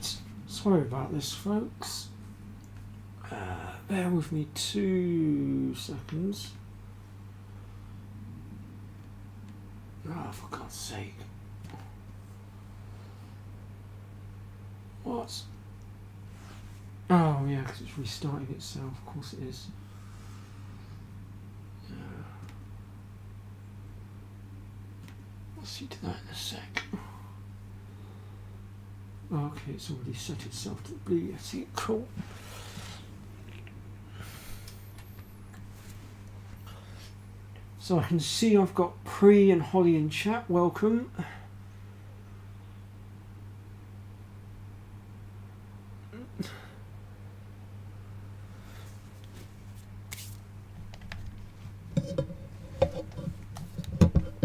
Right, sorry about this, folks. Bear with me 2 seconds. Oh, for God's sake. What? Oh, yeah, because it's restarting itself. Of course it is. I'll see to that in a sec. Okay, it's already set itself to be. I see it. Cool. So I can see I've got Pre and Holly in chat. Welcome.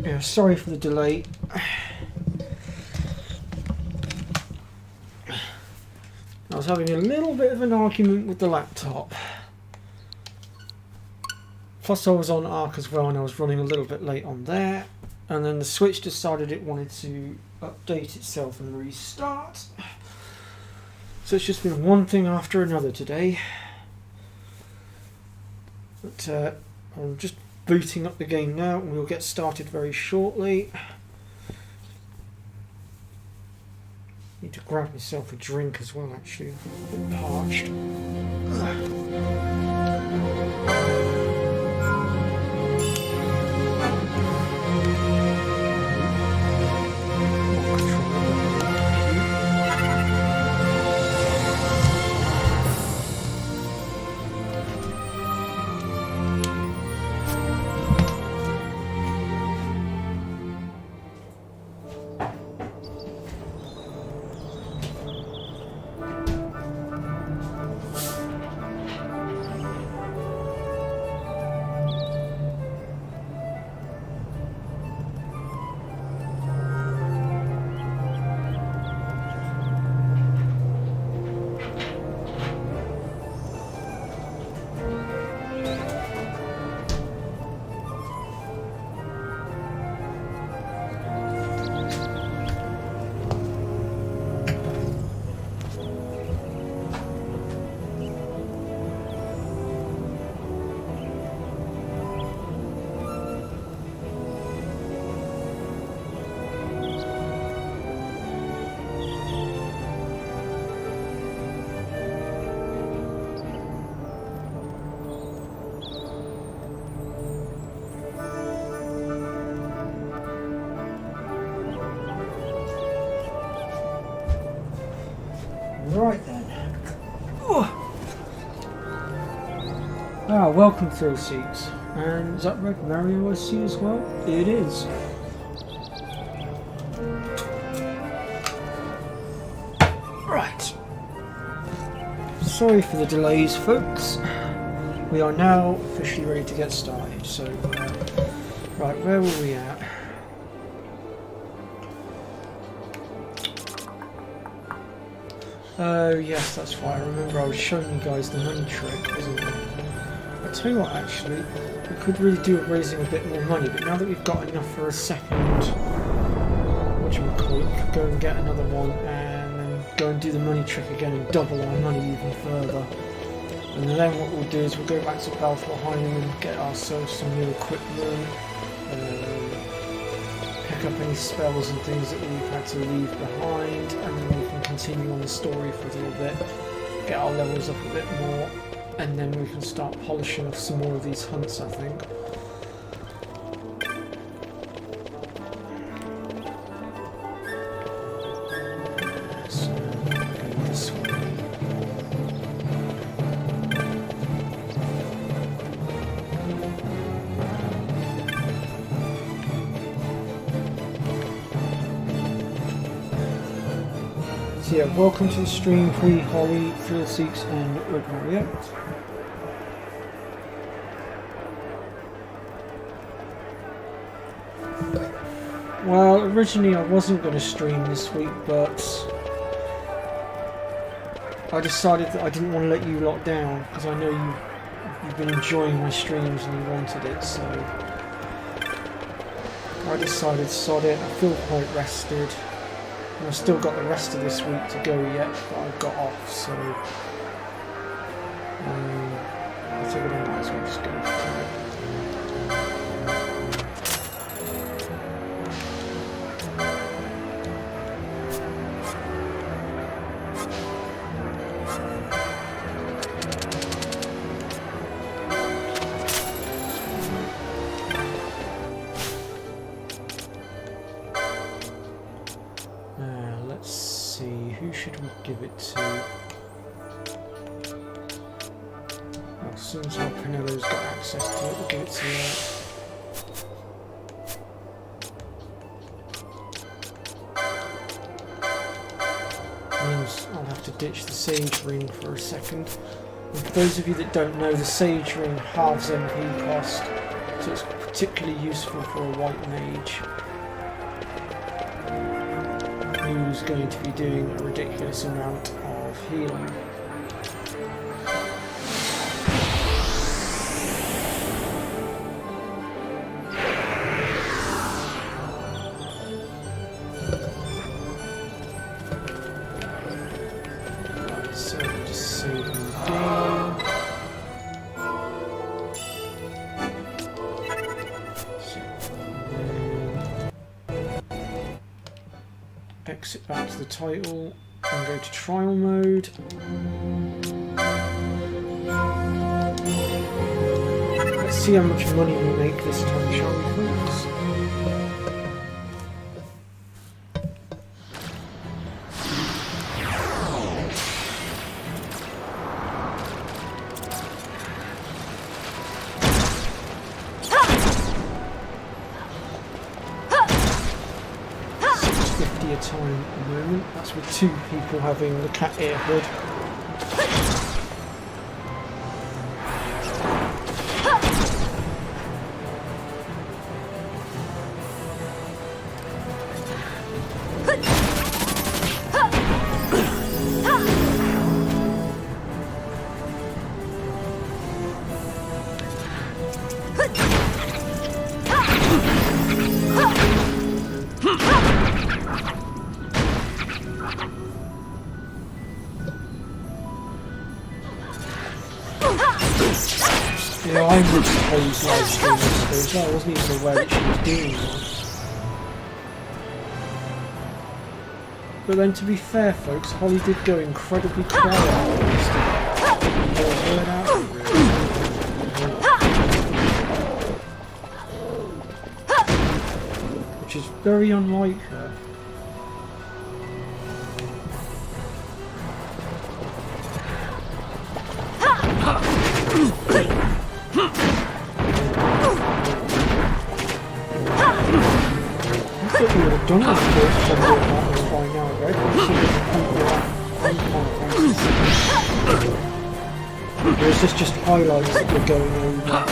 Yeah, sorry for the delay. I was having a little bit of an argument with the laptop. Plus I was on Arc as well and I was running a little bit late on there. And then the Switch decided it wanted to update itself and restart. So it's just been one thing after another today. But I'm just booting up the game now and we'll get started very shortly. Need to grab myself a drink as well, actually. I'm a bit parched. Right then. Welcome Thrill Seats. And is that Red Mario I see as well? It is. Right. Sorry for the delays, folks. We are now officially ready to get started. So, right, where were we at? Oh yes, that's right. I remember I was showing you guys the money trick, wasn't I? I'll tell you what, actually, we could really do with raising a bit more money, but now that we've got enough for a second, whatchamacallit, we could go and get another one and then go and do the money trick again and double our money even further. And then what we'll do is we'll go back to Balfour-Hyman and get ourselves some new equipment, pick up any spells and things that we've had to leave behind, and then we can continue on the story for a little bit, get our levels up a bit more, and then we can start polishing off some more of these hunts, I think. So, go this way. So yeah, welcome to the stream, Pre, Holly, Thrill Seeks and Red Mario. Well, originally I wasn't going to stream this week, but I decided that I didn't want to let you lot down, because I know you've been enjoying my streams and you wanted it, so I decided sod it. I feel quite rested. And I've still got the rest of this week to go yet that I've got off, so I figured I might as well just go for it. Let's see, who should we give it to? Well, since our Pinello's got access to it, we'll give it to her. Means I'll have to ditch the Sage Ring for a second. And for those of you that don't know, the Sage Ring halves MP cost, so it's particularly useful for a white mage who's going to be doing a ridiculous amount of healing. Right, so we'll just save them again. Exit back to the title and go to trial mode. Let's see how much money we make this time, shall we, folks? A time at the moment. That's with 2 people having the cat ear hood. You know, I would suppose live stream as well. I wasn't even aware that she was doing one. But then, to be fair, folks, Holly did go incredibly quiet which is very unlike her. I thought we would have done this by now, right? Or is this just highlights that we're going over?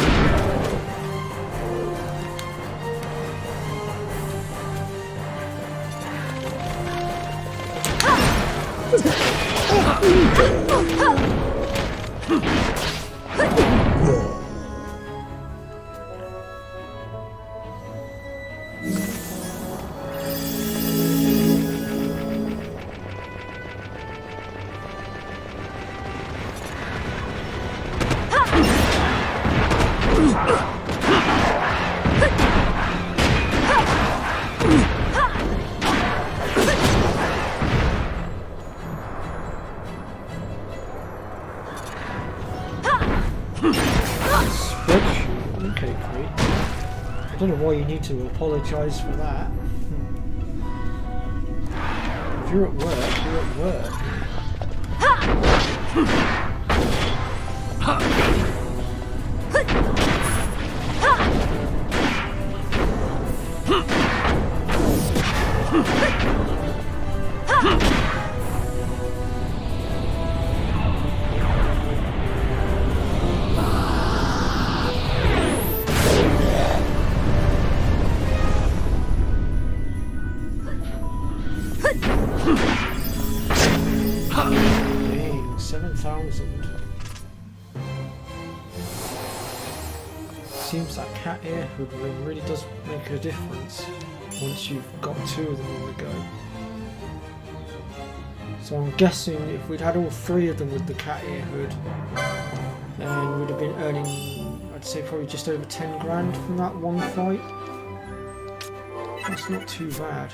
Okay, great. I don't know why you need to apologise for that. If you're at work, you're at work. Dang, 7,000. Seems that cat ear hood ring really does make a difference once you've got 2 of them on the go. So I'm guessing if we'd had all 3 of them with the cat ear hood, then we'd have been earning, I'd say probably just over 10 grand from that one fight. That's not too bad.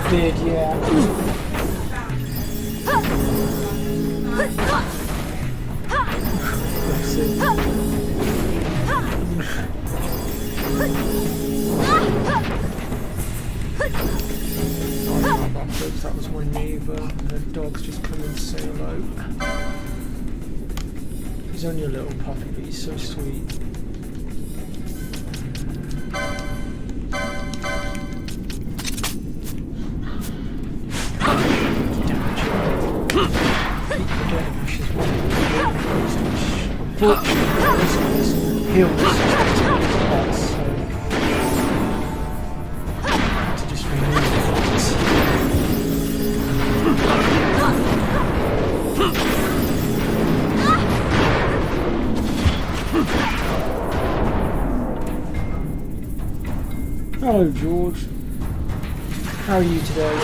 Beard, yeah. That's it. That was my neighbour. Her dog's just come in to say hello. He's only a little puppy, but he's so sweet. Unfortunately, hills to just remove it. Hello, George. How are you today?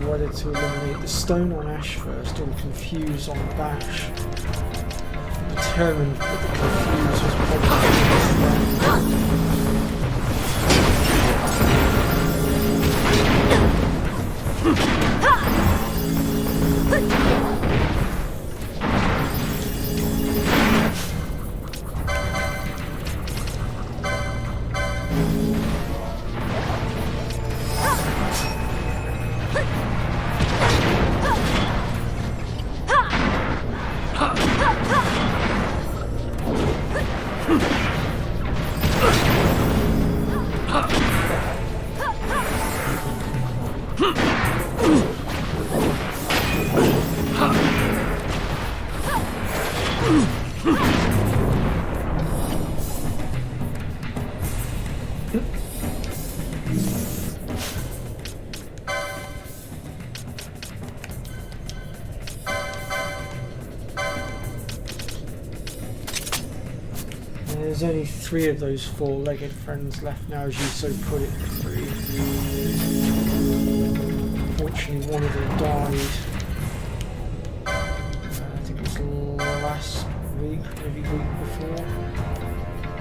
Whether to eliminate the stone on Ash first or confuse on Bash. Determined that the confuse was There's only 3 of those 4-legged friends left now, as you so put it, 3. Unfortunately, one of them died. I think it was last week, maybe week before.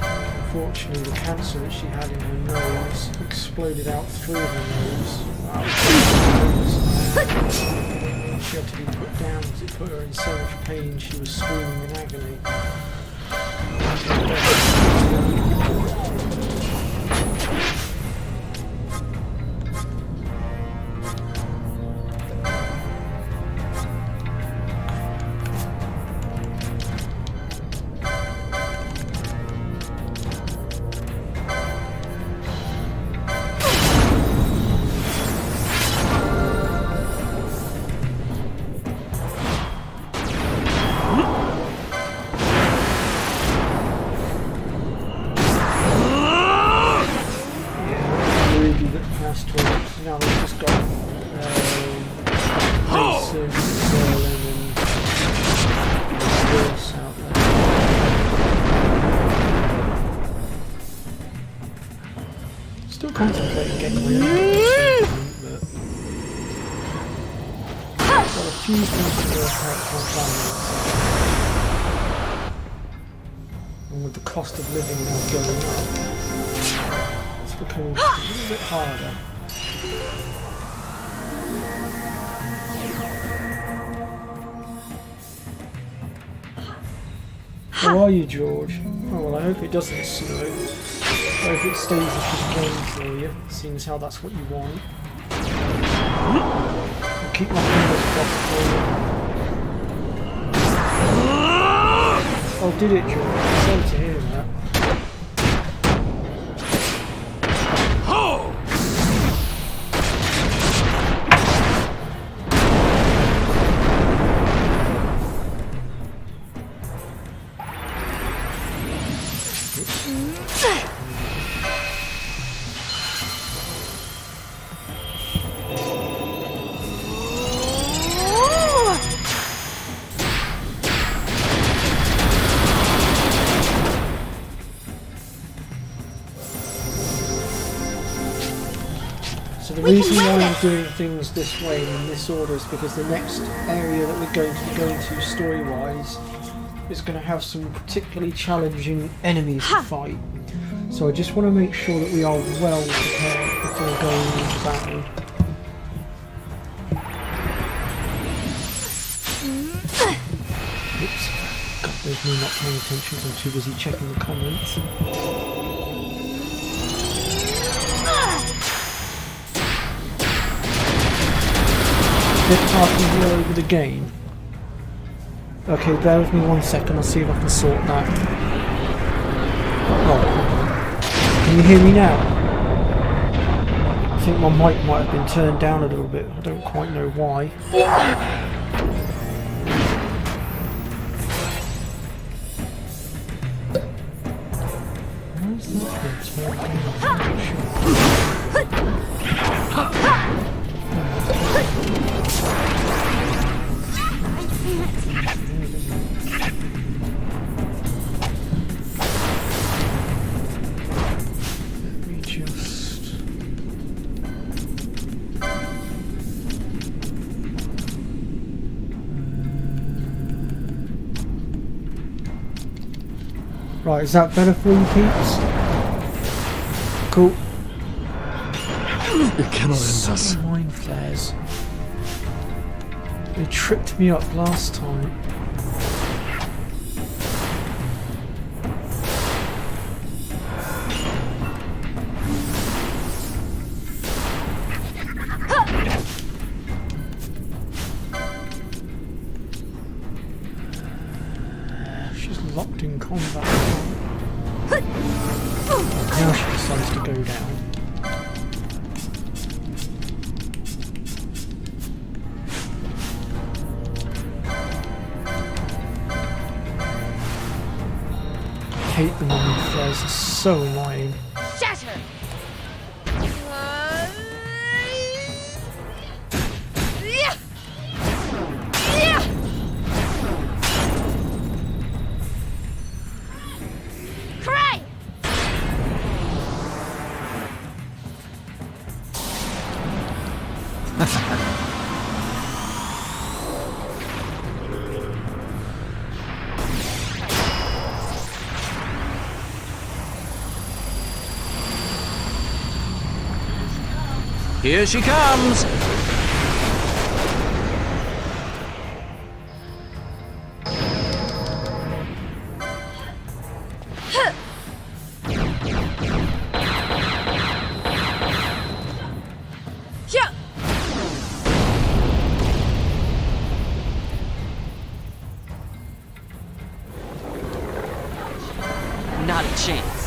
Unfortunately, the cancer that she had in her nose exploded out through her nose. She had to be put down because it put her in so much pain. She was screaming in agony. contemplating getting my own at some point, but I've got a few things to work out for planning. And with the cost of living now going up, it's becoming a little bit harder. How are you, George? Oh well, I hope it doesn't snow. I hope it stays as just rain for you, seeing as how that's what you want. I'll keep my fingers crossed for you. Oh, did it, George? Sorry to hear that. The reason why I'm doing things this way and in this order is because the next area that we're going to be going to story-wise is going to have some particularly challenging enemies to fight. So I just want to make sure that we are well prepared before going into battle. Oops, God, there's me not paying attention, I'm too busy checking the comments. Bit hard to hear over the game. Okay, bear with me 1 second, I'll see if I can sort that. Oh, can you hear me now? I think my mic might have been turned down a little bit, I don't quite know why. Why is that been turned down? I'm not sure. Right, is that better for you, peeps? Cool. It cannot end us. Mind flares. They tripped me up last time. She's locked in combat. Now she decides to go down. I hate the mind flares, it's so annoying. Shatter! Cry! Here she comes! Not a chance.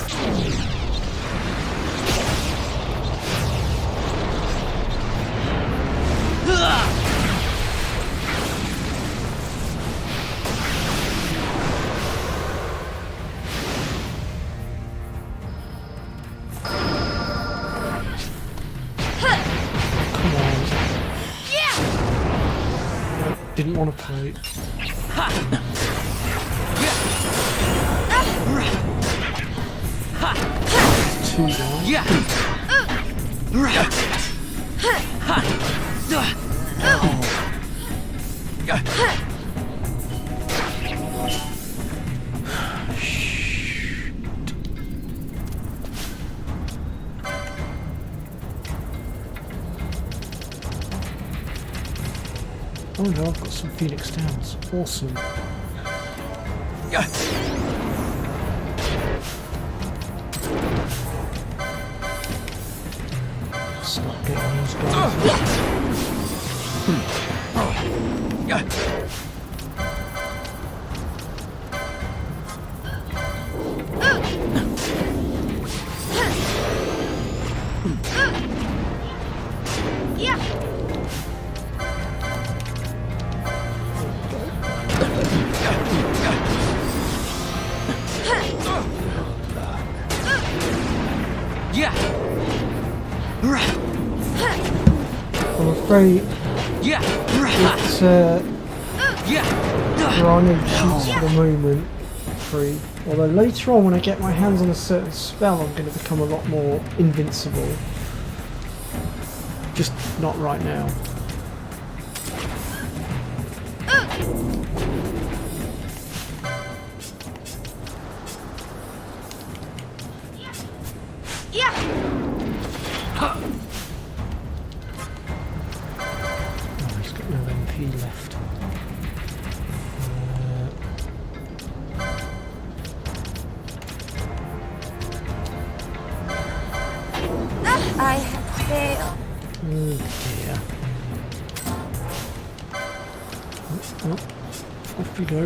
Didn't want to fight. Two down. Oh no, I've got some Phoenix Downs. Awesome. Stop getting these guys. I'm afraid it's, there are no cheats for the moment free. Although later on when I get my hands on a certain spell I'm going to become a lot more invincible. Just not right now. Left. I have failed. Oh dear. Off we go.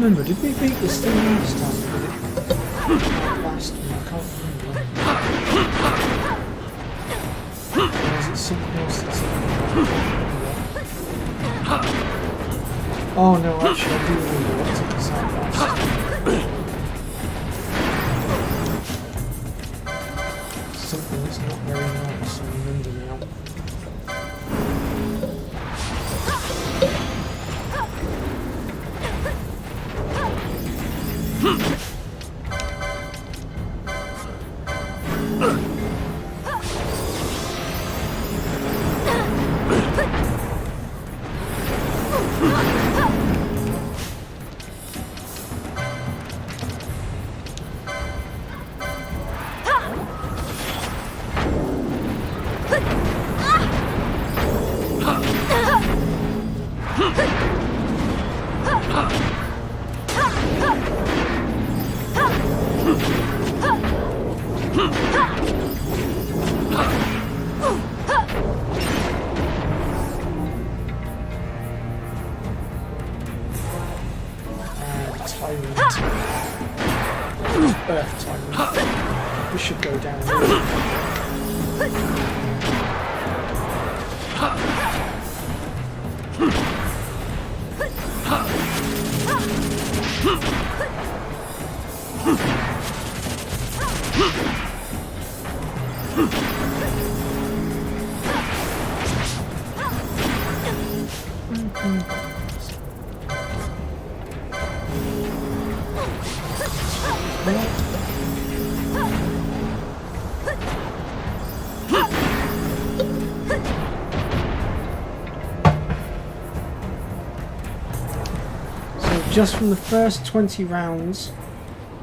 Remember, did we beat this thing last time? Last one, I can't remember. Or is it something else that's Oh no, actually I do remember what took us out last. Something that's not very nice, I remember now. Earth Tyrant. We should go down Just from the first 20 rounds,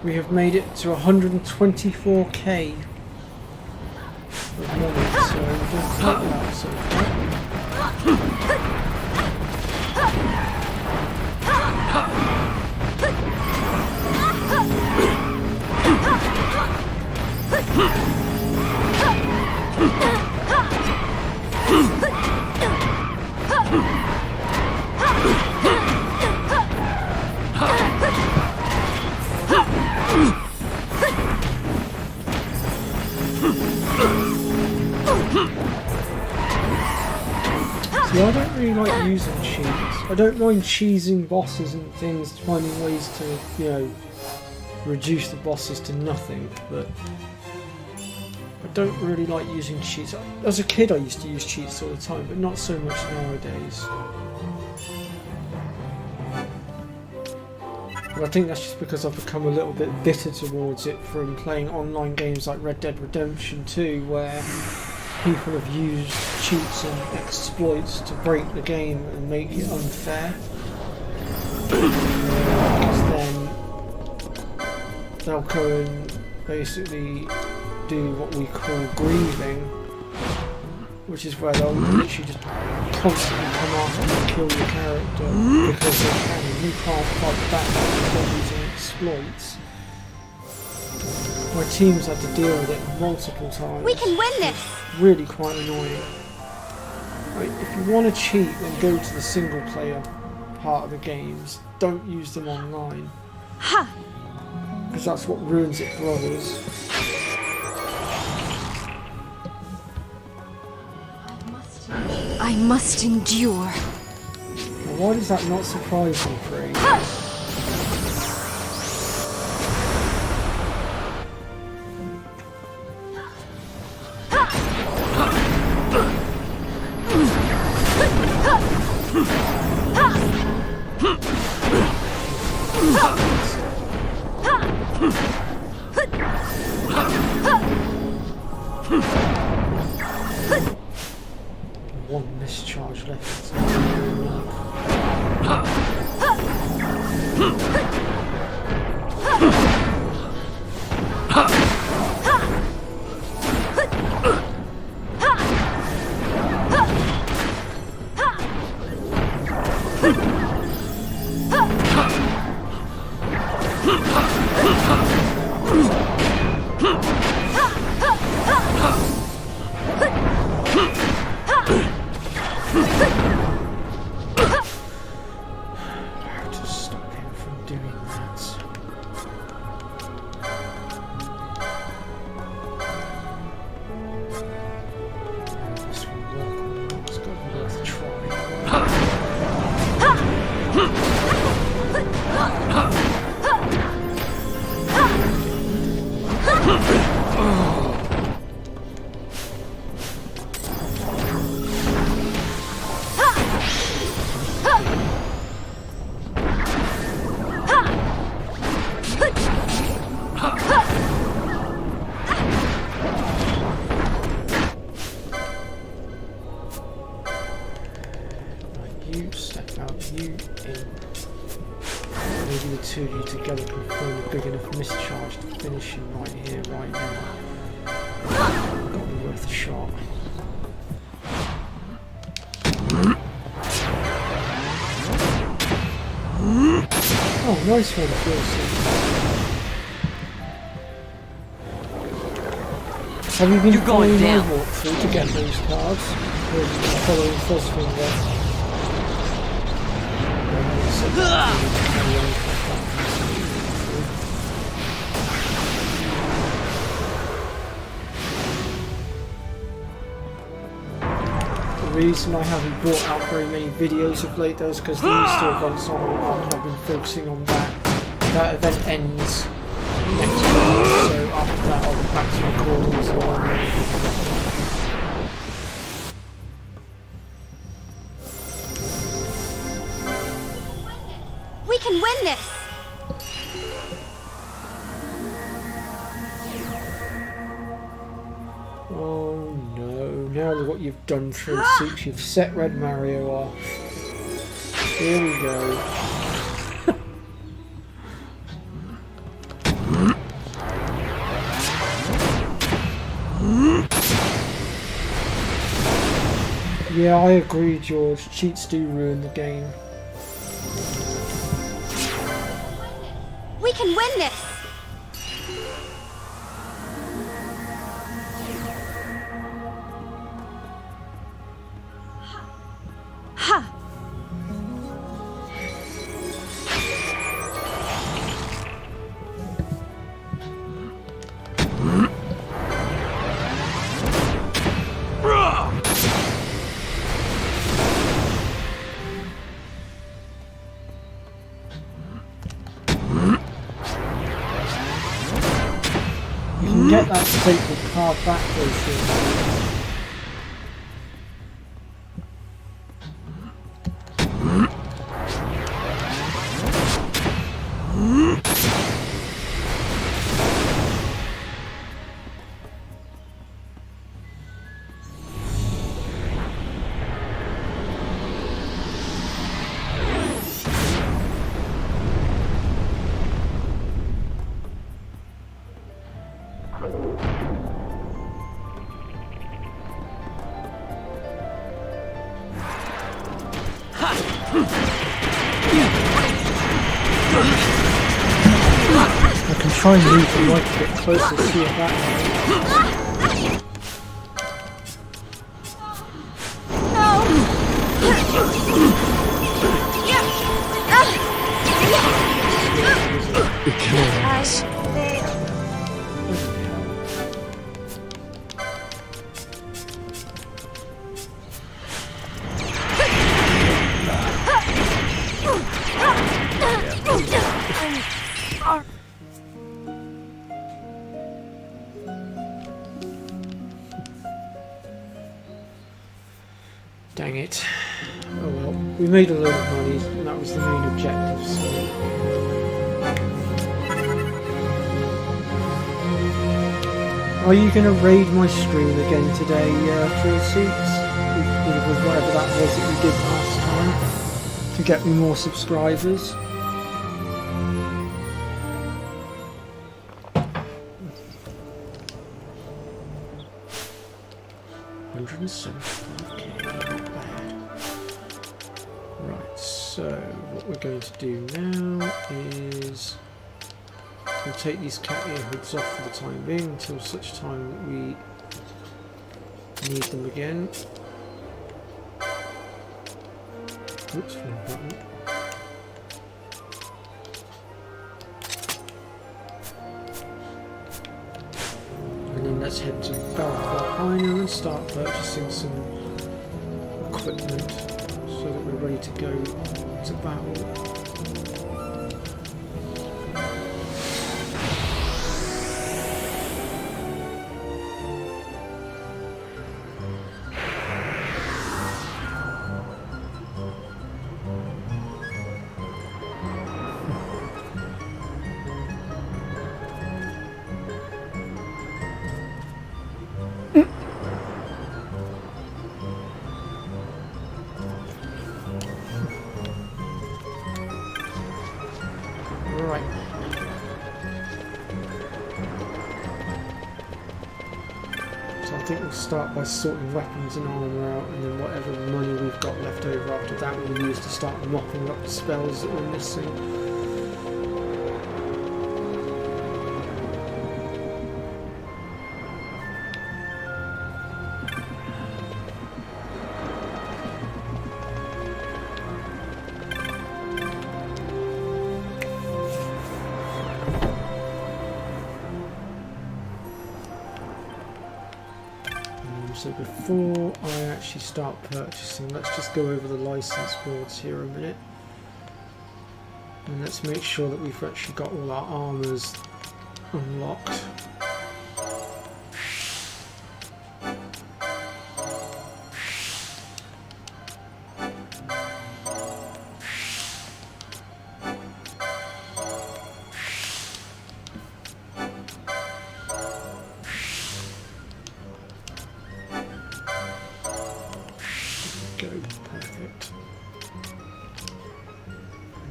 we have made it to 124k of money, so we're doing quite well so really like using cheats. I don't mind cheesing bosses and things, finding ways to, you know, reduce the bosses to nothing, but I don't really like using cheats. As a kid I used to use cheats all the time, but not so much nowadays. But I think that's just because I've become a little bit bitter towards it from playing online games like Red Dead Redemption 2, where people have used cheats and exploits to break the game and make it unfair. Because then they'll go and basically do what we call grieving, which is where they'll literally just constantly come after you and kill your character because they can, and you can't fight back because they're using exploits. My team's had to deal with it multiple times. We can win this! Really quite annoying. Right, if you want to cheat, then go to the single player part of the games. Don't use them online. Ha! Because that's what ruins it for others. I must endure. Now, why does that not surprise me, Free? One mischarge left. You step out, you in. Maybe the two of you together can form a big enough mischarge to finish him right here, right now. Got to be worth a shot. Oh, nice one, Philson. Have you been You're going following my down. walkthrough to get those cards? Or have you been following Fuzzfinger? The reason I haven't brought out very many videos of late though is because the Easter event's on and I've been focusing on that. That event ends next week, so after that I'll be back to recording as well. We can win this! Oh no, now look what you've done through Soups, you've set Red Mario off. Here we go. Yeah, I agree, George. Cheats do ruin the game. We can win this! Ha! that sacred card back those things. I can try and move the light a bit closer, see if that helps. You're killing us. Dang it. Oh well, we made a load of money and that was the main objective, so... Are you going to raid my stream again today, Full Suits? With whatever that was that you did last time? To get me more subscribers? $175k, not bad. Right, so what we're going to do now is we'll take these cat ear hoods off for the time being until such time that we need them again. Oops, wrong button. And then let's head to Valhalla and start purchasing some equipment so that we're ready to go to battle. Start by sorting weapons and armour out, and then whatever money we've got left over after that we'll use to start mopping up the spells that we're missing. So before I actually start purchasing, let's just go over the license boards here a minute. And let's make sure that we've actually got all our armours unlocked. Perfect.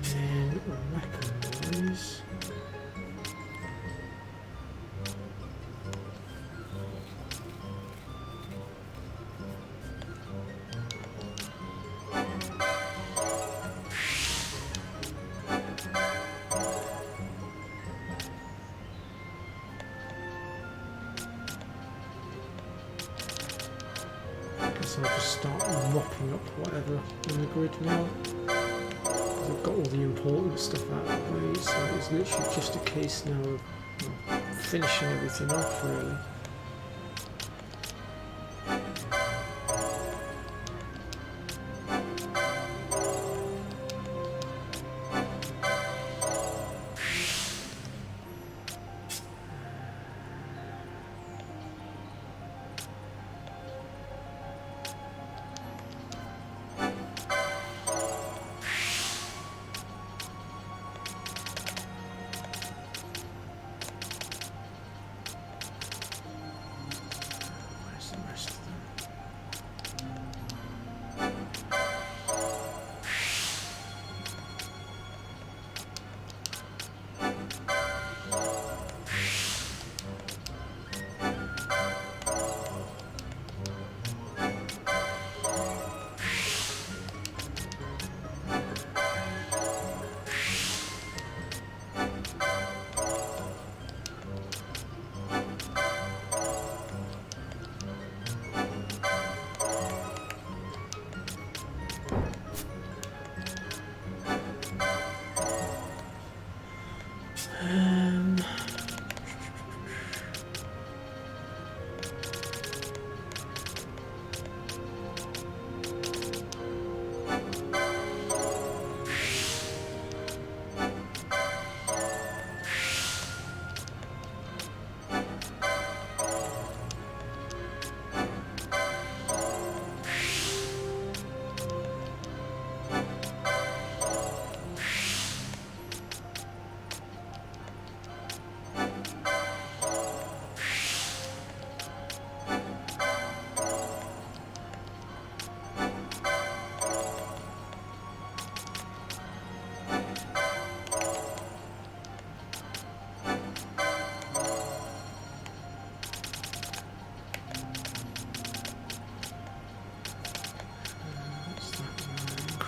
And then weapon-wise, I'll just start mopping up whatever on the grid now. I've got all the important stuff out of the way, so it's literally just a case now of finishing everything off, really.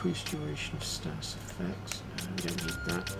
Increased duration of status effects. No, we don't need that.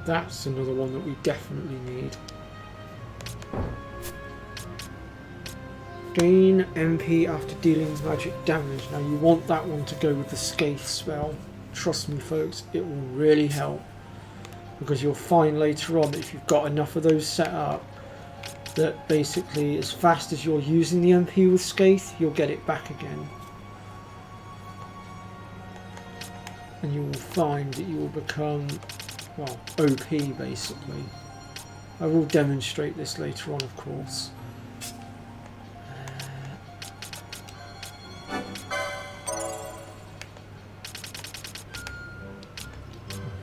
That's another one that we definitely need. Gain MP after dealing magic damage. Now you want that one to go with the Scathe spell. Trust me folks, it will really help. Because you'll find later on that if you've got enough of those set up, that basically as fast as you're using the MP with Scathe, you'll get it back again. And you will find that you will become, well, OP basically. I will demonstrate this later on, of course.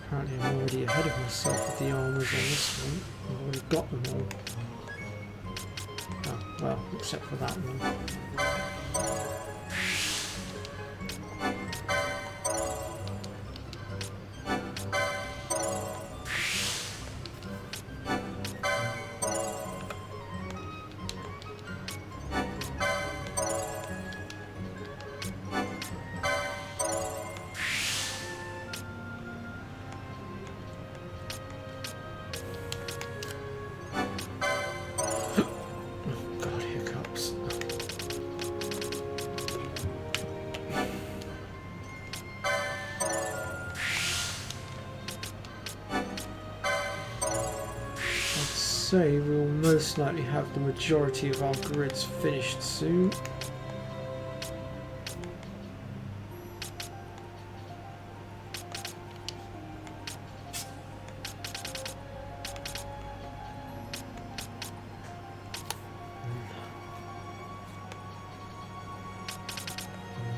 Apparently I'm already ahead of myself with the armours on this one. I've already got them all. Oh, well, except for that one. Say we'll most likely have the majority of our grids finished soon.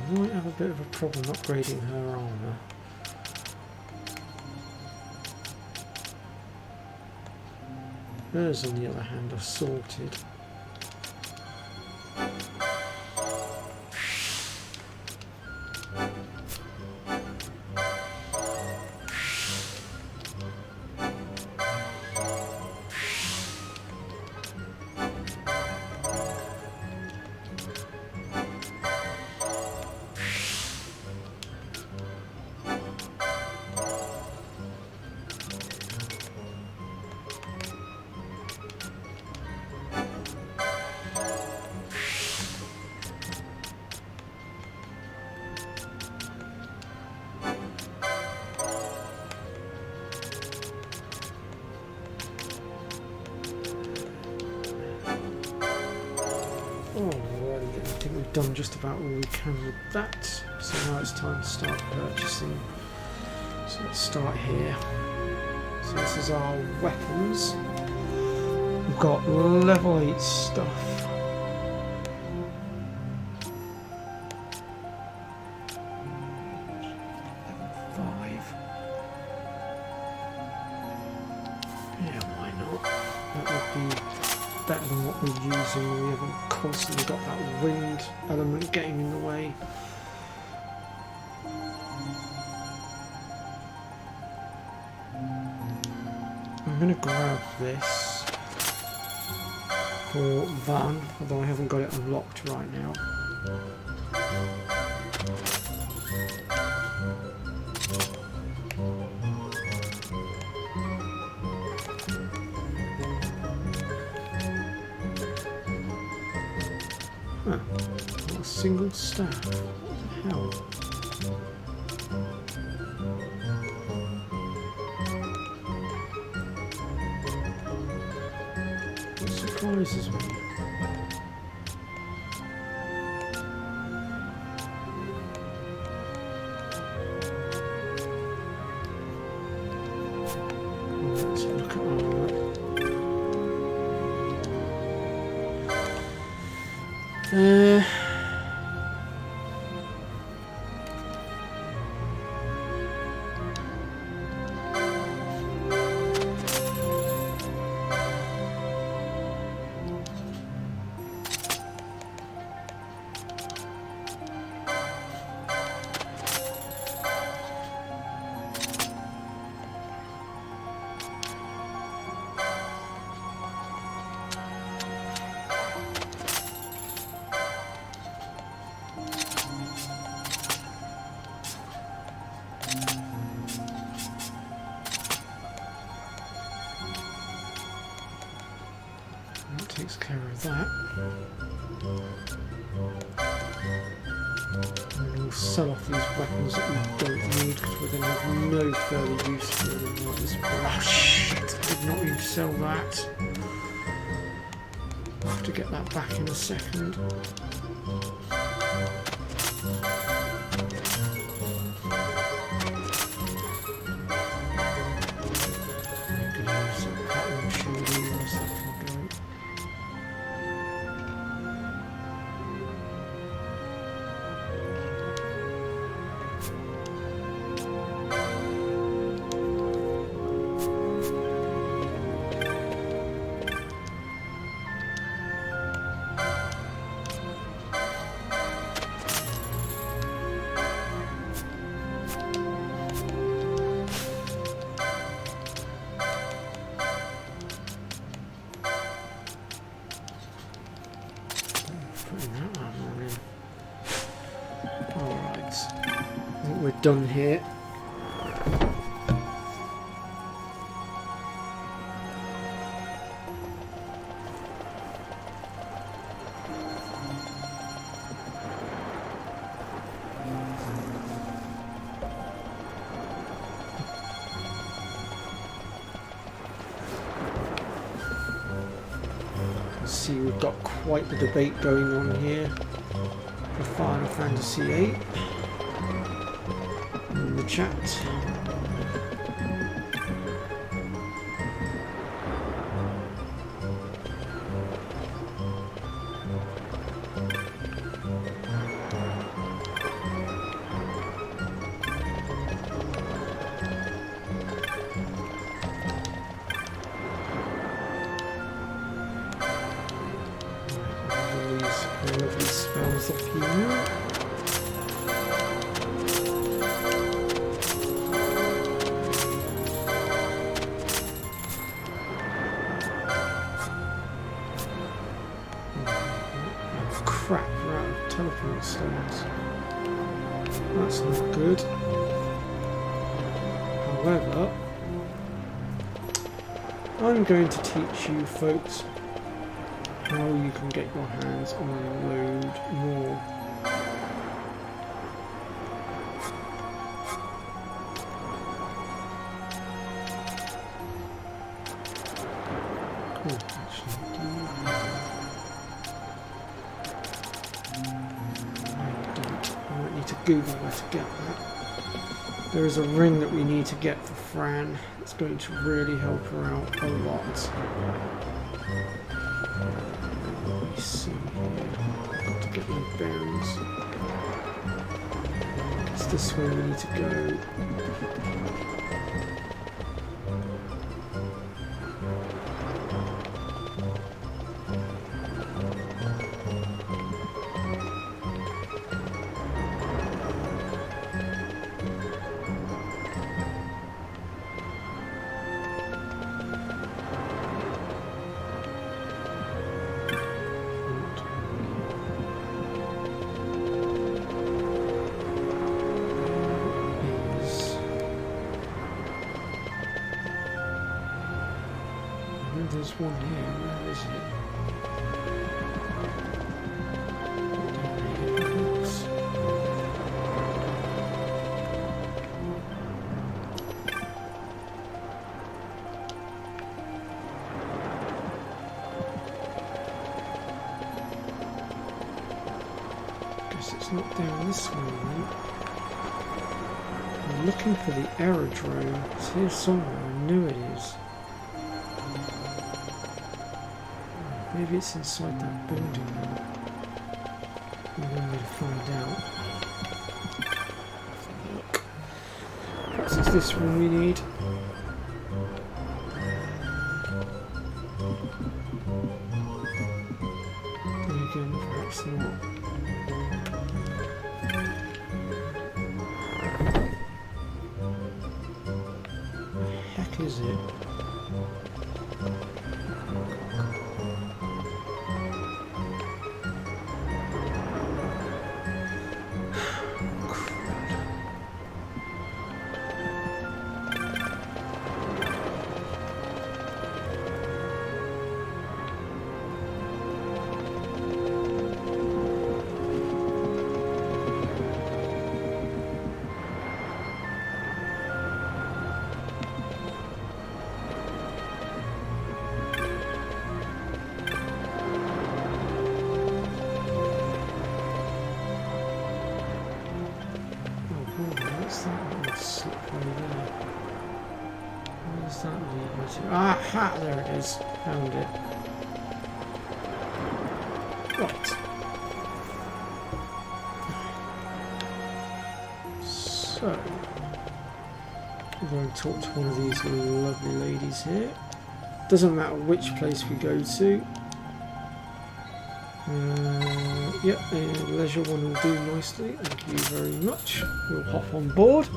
Might have a bit of a problem upgrading her armour. Hers, on the other hand, are sorted. Done just about all we can with that, so now it's time to start purchasing. So let's start here. So this is our weapons. We've got level 8 stuff. Level 5. Yeah, why not? That would be better than what we're using. We haven't constantly got that wind element getting in the way. I'm going to grab this for Van, although I haven't got it unlocked right now. Huh, not a single staff. What the hell? What surprises me? Let's have a look at armor. That takes care of that. And we'll sell off these weapons that we don't need because we're going to have no further use for them at this point. Oh shit! Did not even sell that. I'll have to get that back in a second. We're done here. See, we've got quite the debate going on here for Final Fantasy VIII. Chat. Release all of these spells off here. Crap, we're out of teleport stones. That's not good. However, I'm going to teach you folks how you can get your hands on a load more. Oh, actually, I might need to Google where to get that. There is a ring that we need to get for Fran. It's going to really help her out a lot. Let me see here. I've got to get my bearings. It's this way we need to go. There's one here. Where is it? Guess it's not down this way, then. I'm looking for the aerodrome. It's here somewhere. I knew it is. Maybe it's inside that building now. We're going to find out. Look. Perhaps it's this one we need. And again, perhaps not. What the heck is it? Aha! There it is. Found it. Right. So, we're going to talk to one of these lovely ladies here. Doesn't matter which place we go to. Yep, a leisure one will do nicely. Thank you very much. We'll hop on board.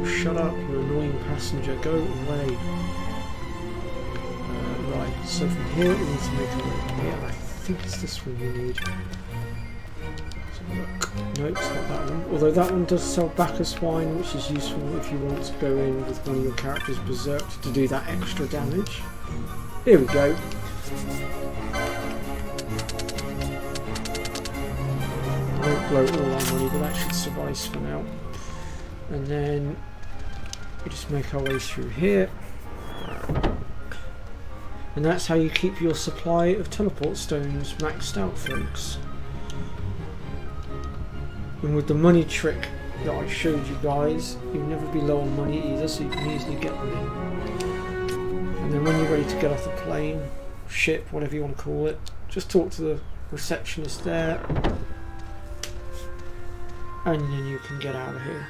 Shut up, you annoying passenger, go away. Right, so from here we need to make a way here. I think it's this one we need. So look. No, it's not that one. Although that one does sell Bacchus wine, which is useful if you want to go in with one of your characters berserked to do that extra damage. Here we go. Won't blow all our money, but that should suffice for now. And then we just make our way through here, and that's how you keep your supply of teleport stones maxed out, folks. And with the money trick that I showed you guys, you'll never be low on money either, so you can easily get them in. And then when you're ready to get off the plane, ship, whatever you want to call it, just talk to the receptionist there, and then you can get out of here.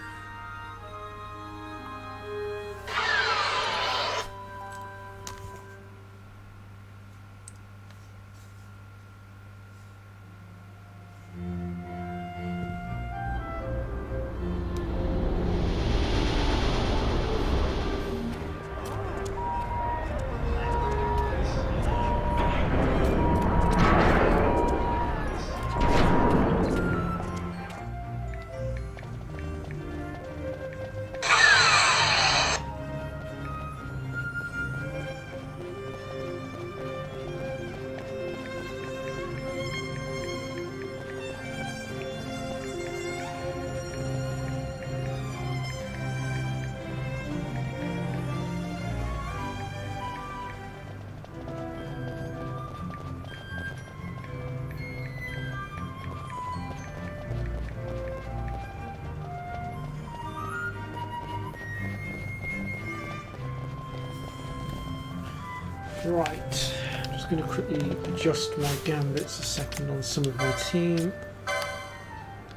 Right, I'm just going to quickly adjust my gambits a second on some of my team,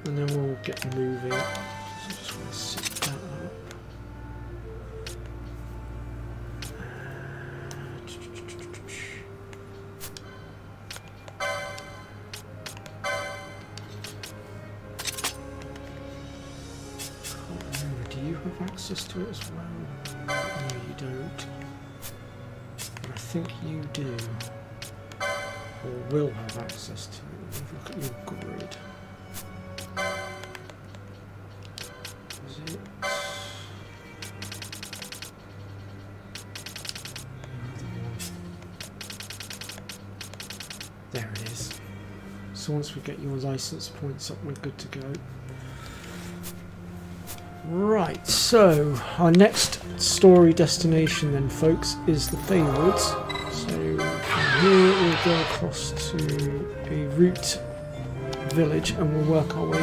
and then we'll get moving. So I just want to set that up. Can't remember, do you have access to it as well? No, you don't. I think you do, or will have access to it. Look at your grid. There it is. So once we get your license points up, we're good to go. Right, so our next story destination then, folks, is the Feywoods. So from here we'll go across to a route village and we'll work our way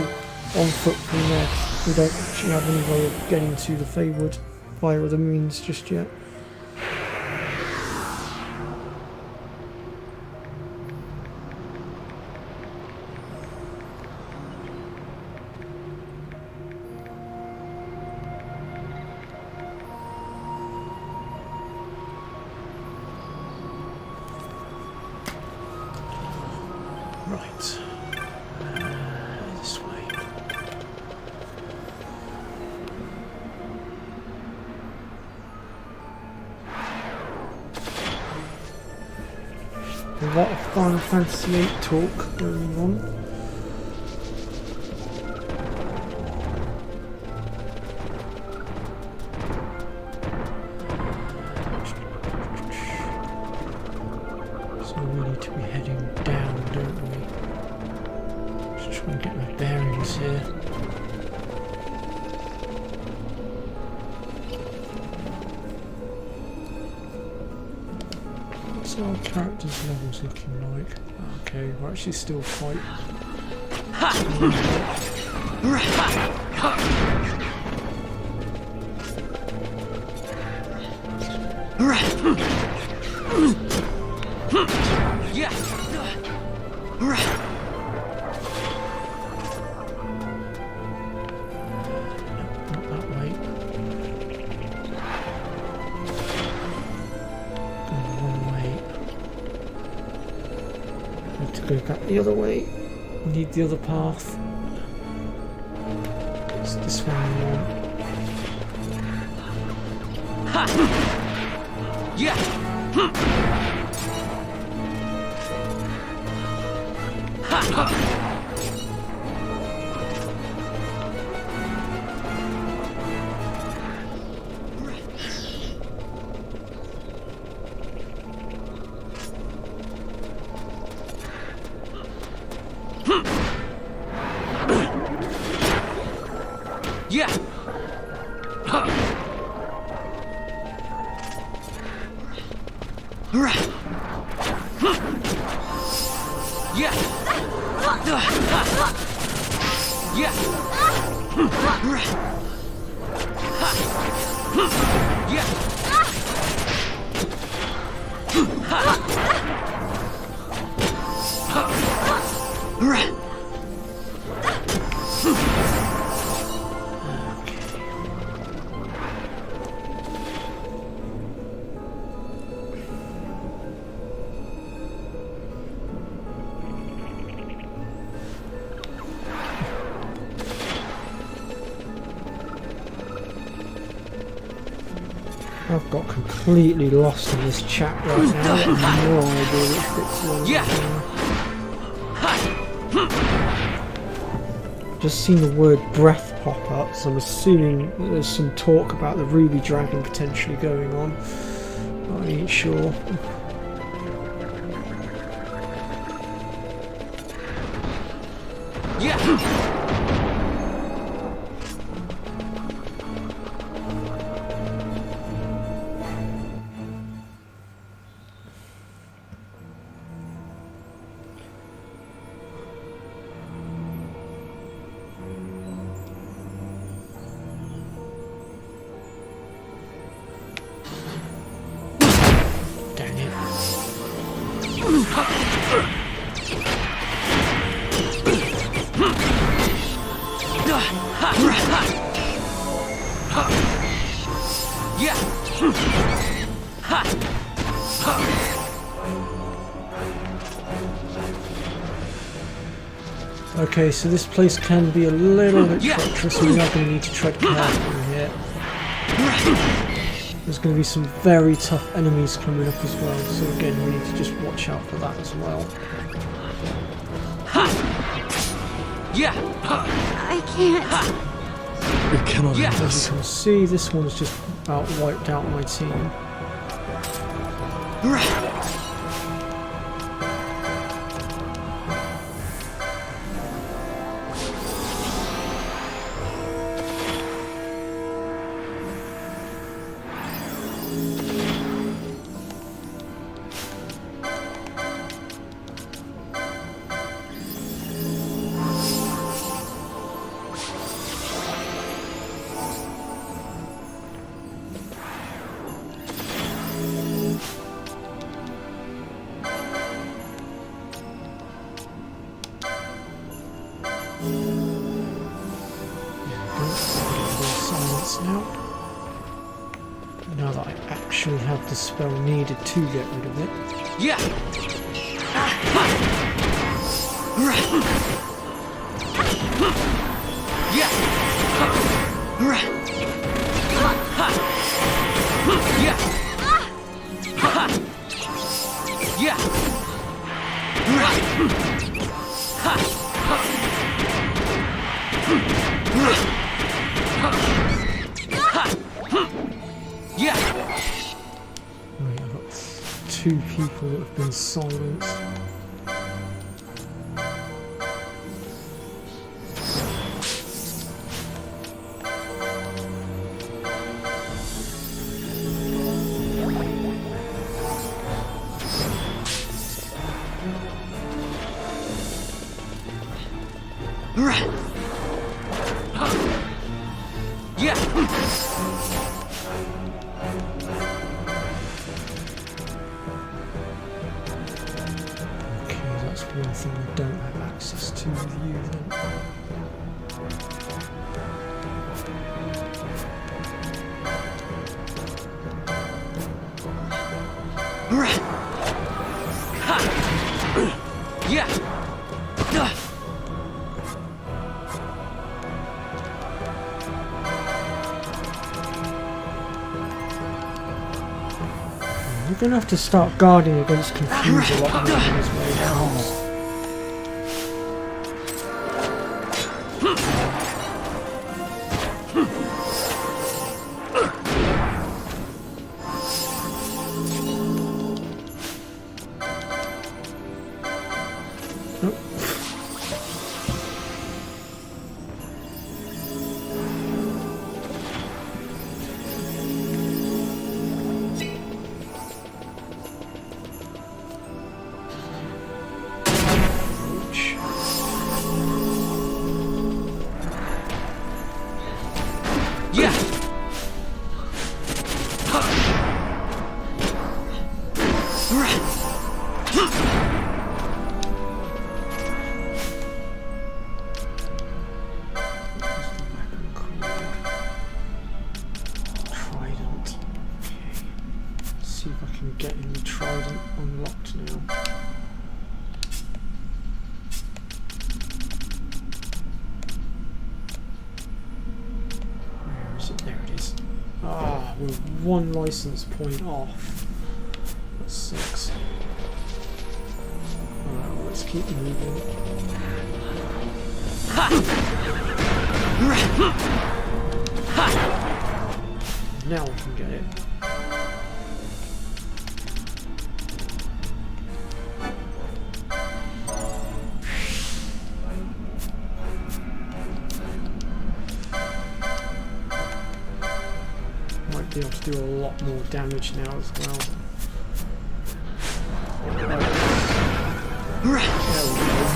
on foot from there. We don't actually have any way of getting to the Feywood via other means just yet. Right. This way. A lot of Final Fantasy VIII talk going on. So we need to be heading down, don't we? Just trying to get my bearings here. What's our character's levels looking like? Okay, we're actually still quite... Not that way. Going the wrong way. Need to go back the other way. We need the other path. It's this one we want. I've got completely lost in this chat right now. I have no idea which bit's on. Just seen the word breath pop up, so I'm assuming that there's some talk about the ruby dragon potentially going on. I ain't sure. Dang it. Okay, so this place can be a little bit treacherous, so we are going to need to tread carefully here. There's going to be some very tough enemies coming up as well, so again we need to just watch out for that as well. I can't. We cannot end As this. you can see, this one's just about wiped out my team. actually have the spell needed to get rid of it. Yeah. Yeah. Yeah. Yeah. Right, I've got 2 people that have been silenced. Okay, that's one thing I don't have access to with you then. Yeah. You're going to have to start guarding against confuse a lot more in this way. See if I can get in the trident unlocked now. Where is it? There it is. Ah, we're 1 license point off. That sucks. Alright, well, let's keep moving. Now we can get it. Might be able to do a lot more damage now as well. There we go,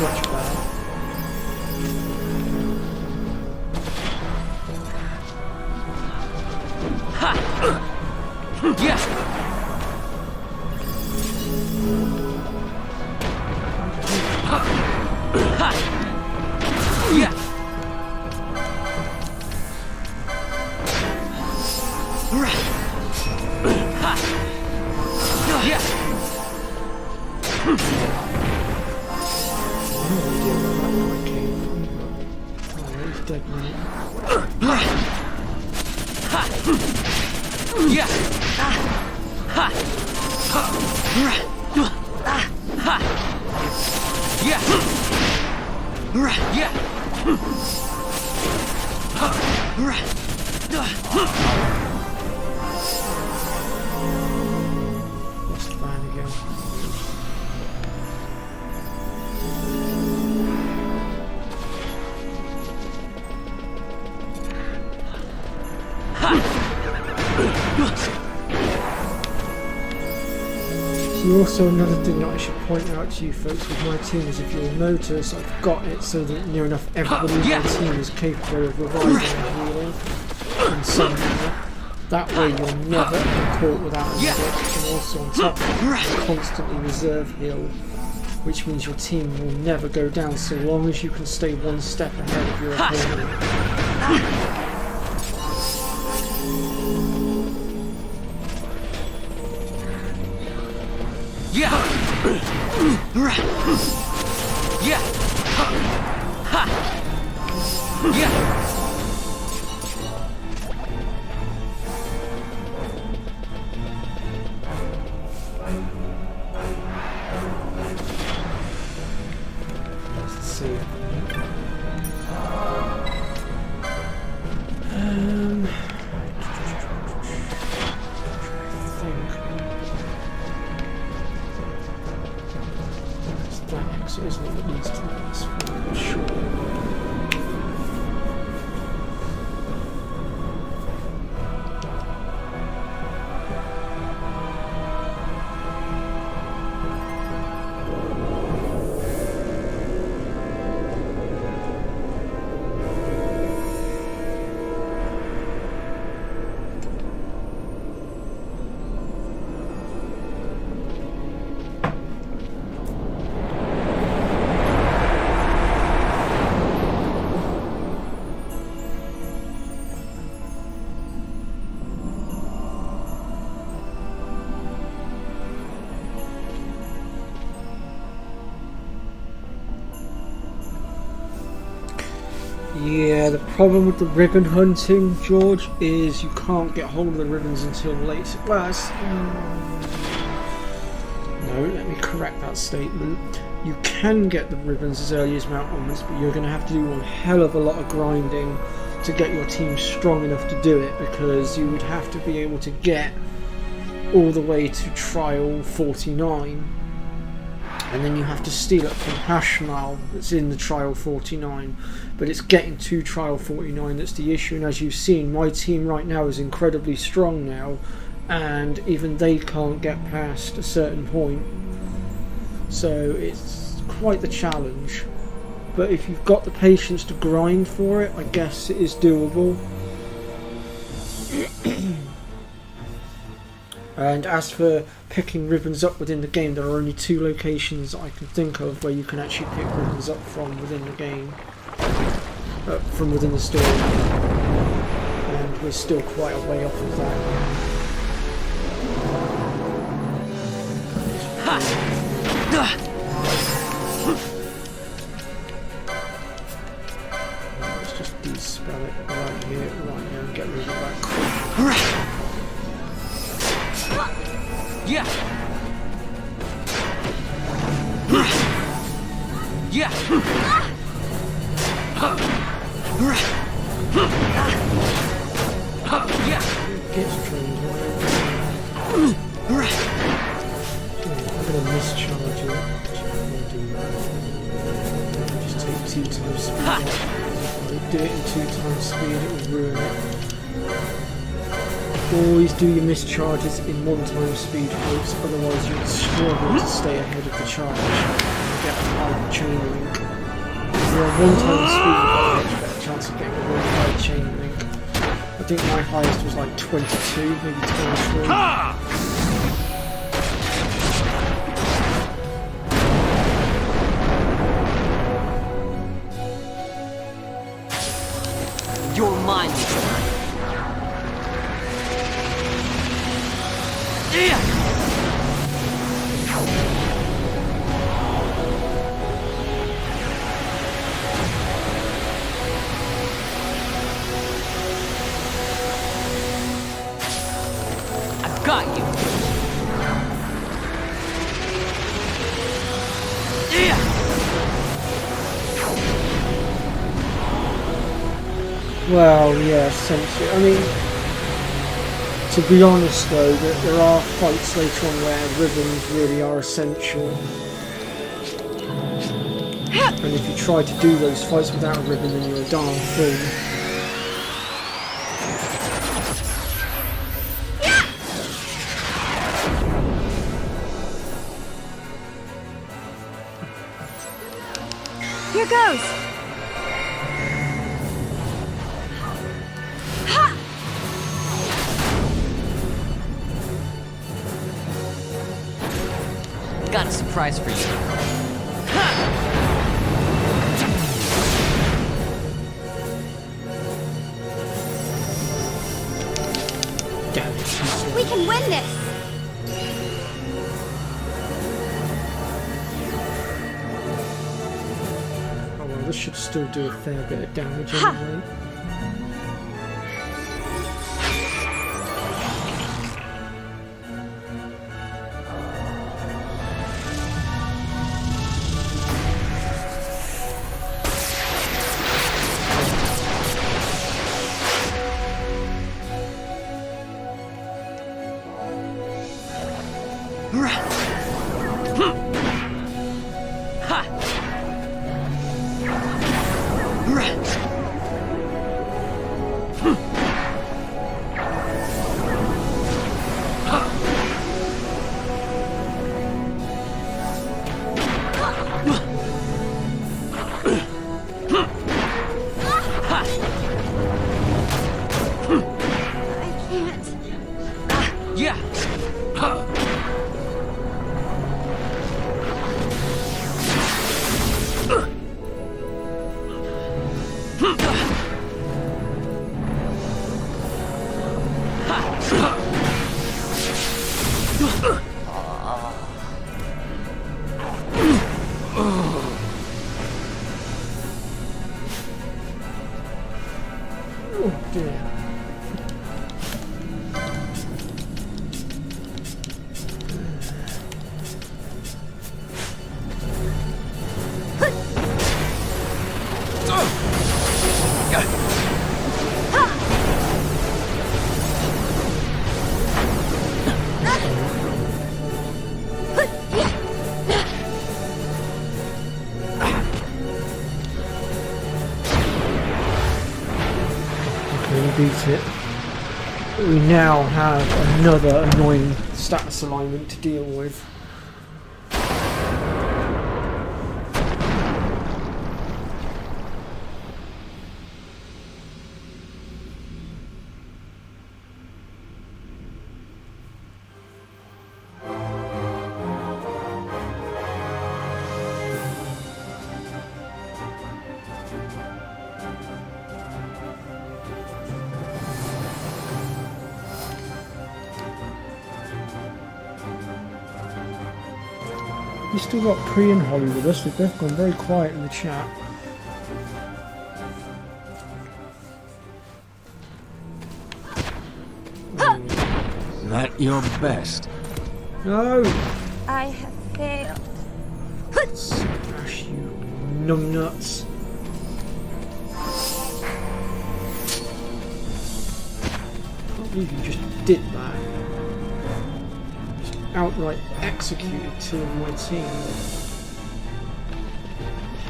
much better. Yeah. Yeah. He's dead now. Yeah. Lost the van again. So also another thing that I should point out to you folks with my team is if you'll notice I've got it so that near enough everybody in my team is capable of reviving and healing in some manner. That way you're never ever caught without a medic, and also on top of that, constantly reserve heal, which means your team will never go down so long as you can stay 1 step ahead of your opponent. Yeah. Ha. Yeah. Let's see. Exit, isn't it, that leads to the last one, I'm sure. Yeah, the problem with the ribbon hunting, George, is you can't get hold of the ribbons until late. Well, no, let me correct that statement. You can get the ribbons as early as Mount Onwards, but you're going to have to do one hell of a lot of grinding to get your team strong enough to do it, because you would have to be able to get all the way to Trial 49. And then you have to steal it from Hashmal that's in the Trial 49. But it's getting to Trial 49 that's the issue. And as you've seen, my team right now is incredibly strong now. And even they can't get past a certain point. So it's quite the challenge. But if you've got the patience to grind for it, I guess it is doable. And as for picking ribbons up within the game, there are only 2 locations I can think of where you can actually pick ribbons up from within the game, from within the story, and we're still quite a way off of that. Let's just de-spell it right here, and get rid of that quick. Yeah. Yeah. Yeah. Gets trained. I'm gonna mischarge it. Just take 2 times speed. If I do it in 2 times speed, it will ruin it. Always do your mischarges in 1 time speed, folks, otherwise you'll struggle to stay ahead of the charge and get a high chain link. If you're on 1 time speed, you've got a much better chance of getting a really high chain link. I think my highest was like 22, maybe 23. Your mind. Yeah. I've got you. Yeah. Well, yeah, essentially. I mean, to be honest though, there are fights later on where ribbons really are essential. And if you try to do those fights without a ribbon, then you're a darn fool. Here goes. Got a surprise for you. Damn it. We can win this. this should still do a fair bit of damage anyway. I can't. Yeah. Oh dear. Beat it. We now have another annoying status alignment to deal with. We still got Pre and Holly with us. They've both gone very quiet in the chat. Not your best. No! I have failed. Smash you numbnuts. I can't believe you just did that. Just outright executed two of my team.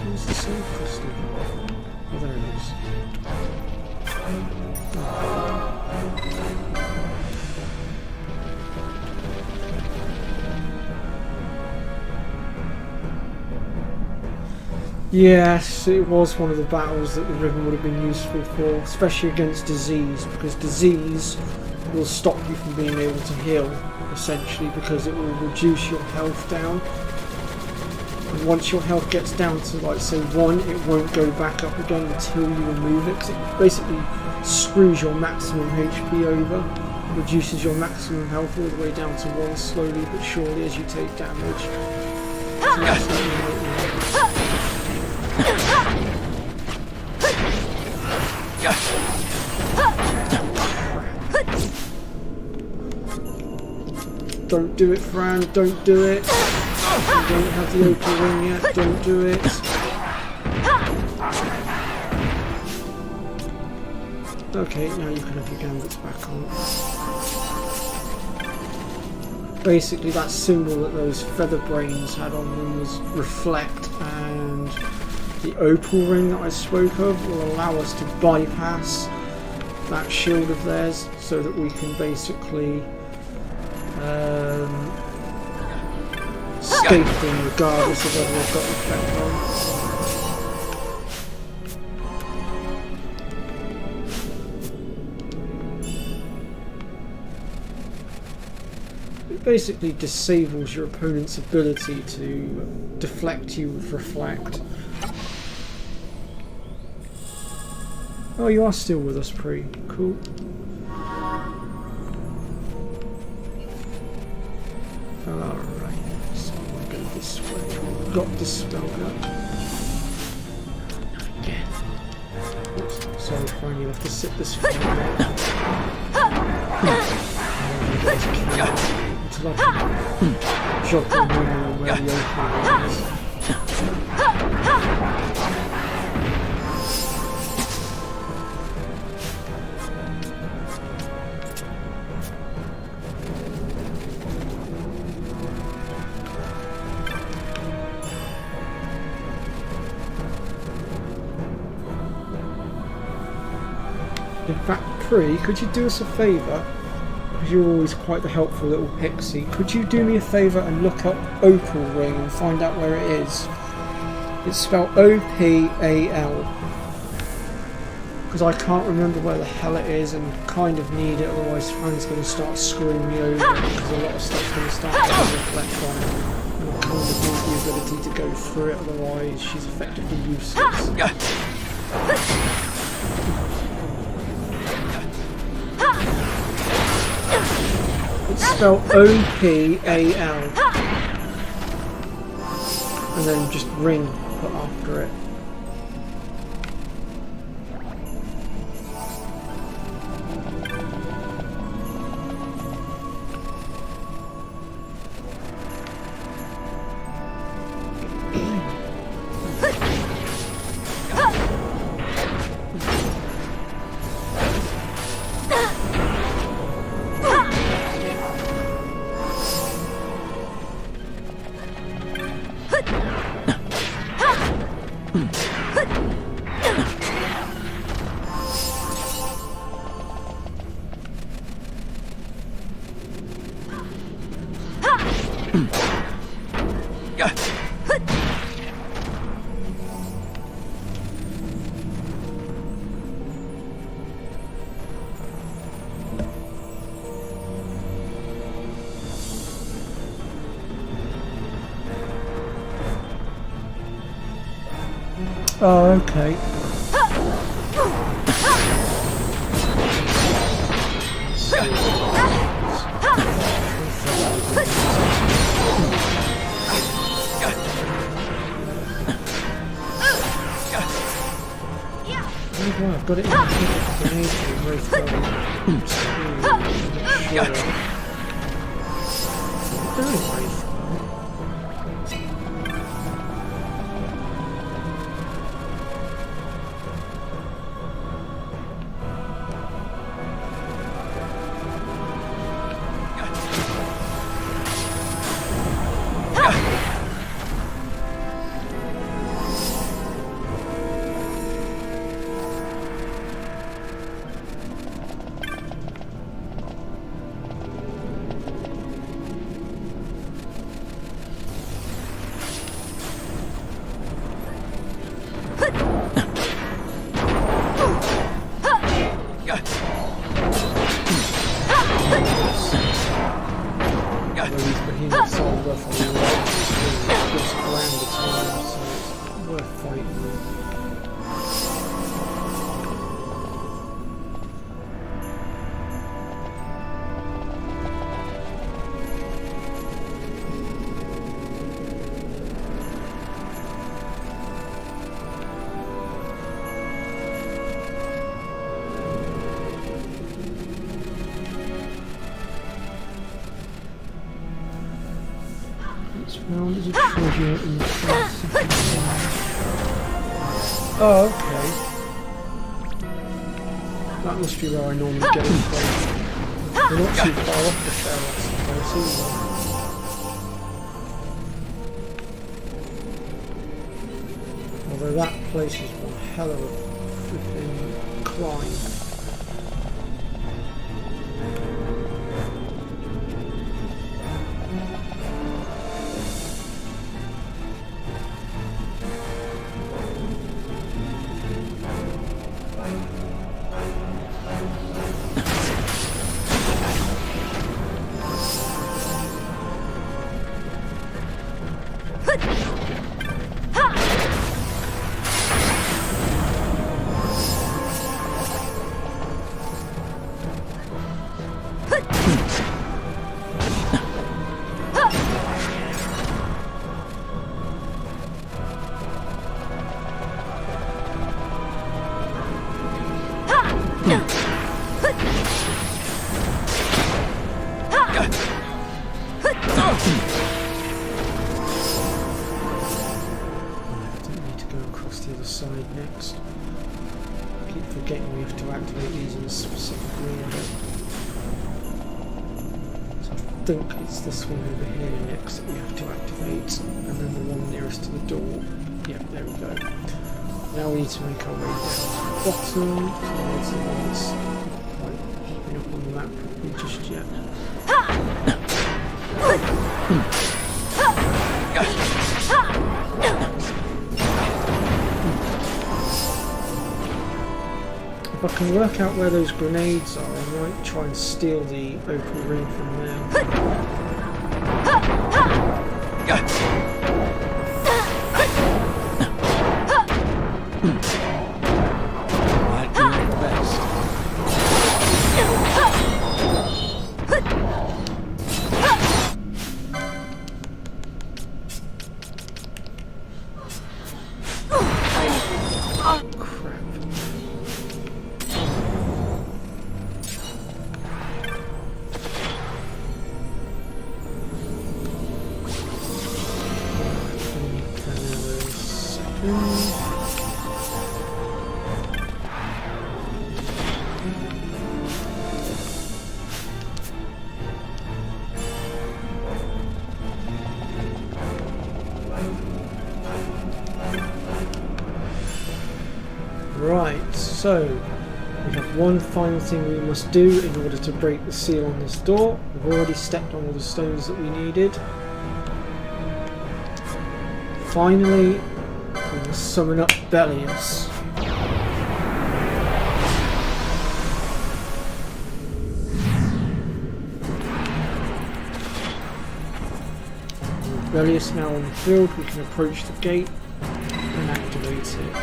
Where's the soul crystal? Oh, there it is. Yes, it was one of the battles that the ribbon would have been useful for, especially against disease, because disease will stop you from being able to heal, essentially, because it will reduce your health down. And once your health gets down to, like, say 1, it won't go back up again until you remove it, because it basically screws your maximum HP over, reduces your maximum health all the way down to 1 slowly but surely as you take damage. So that's what you might know. Don't do it, Fran, don't do it. You don't have the opal ring yet, don't do it. Okay, now you can have your gambits back on. Basically that symbol that those feather brains had on them was reflect, and the opal ring that I spoke of will allow us to bypass that shield of theirs so that we can basically escape them regardless of whether they've got effect on. It basically disables your opponent's ability to deflect you with reflect. Oh, you are still with us, Pre. Cool. Alright, so we'll go this way. Got this spell gun. Sorry, Fran, you'll have to sit this for a minute. It's like a jogging manual where the opening is. In fact, Pri, could you do us a favour? Because you're always quite the helpful little pixie. Could you do me a favour and look up Opal Ring and find out where it is? It's spelled O-P-A-L. Because I can't remember where the hell it is and kind of need it, otherwise Fran's going to start screwing me over because a lot of stuff's going to start to reflect on it. And I kind of need the ability to go through it, otherwise she's effectively useless. It's spelled O-P-A-L. And then just ring put after it. Oh, okay. Oh, I've got it in the Round is a treasure in the Oh, okay. That must be where I normally go from. We're not too far off the shell, I suppose, either. Although that place is one hell of a flipping climb. Need to go across the other side next. Keep forgetting we have to activate these in a specific order. So I think it's this one over here next that we have to activate, and then the one nearest to the door. Yeah, there we go. Now we need to make our way down to the bottom. So it's the one that's quite popping up on the map properly just yet. If I can work out where those grenades are, I might try and steal the open ring from there. At your best. Right, so we have one final thing we must do in order to break the seal on this door. We've already stepped on all the stones that we needed. Finally, we must summon up Bellius. With Bellius now on the field, we can approach the gate and activate it.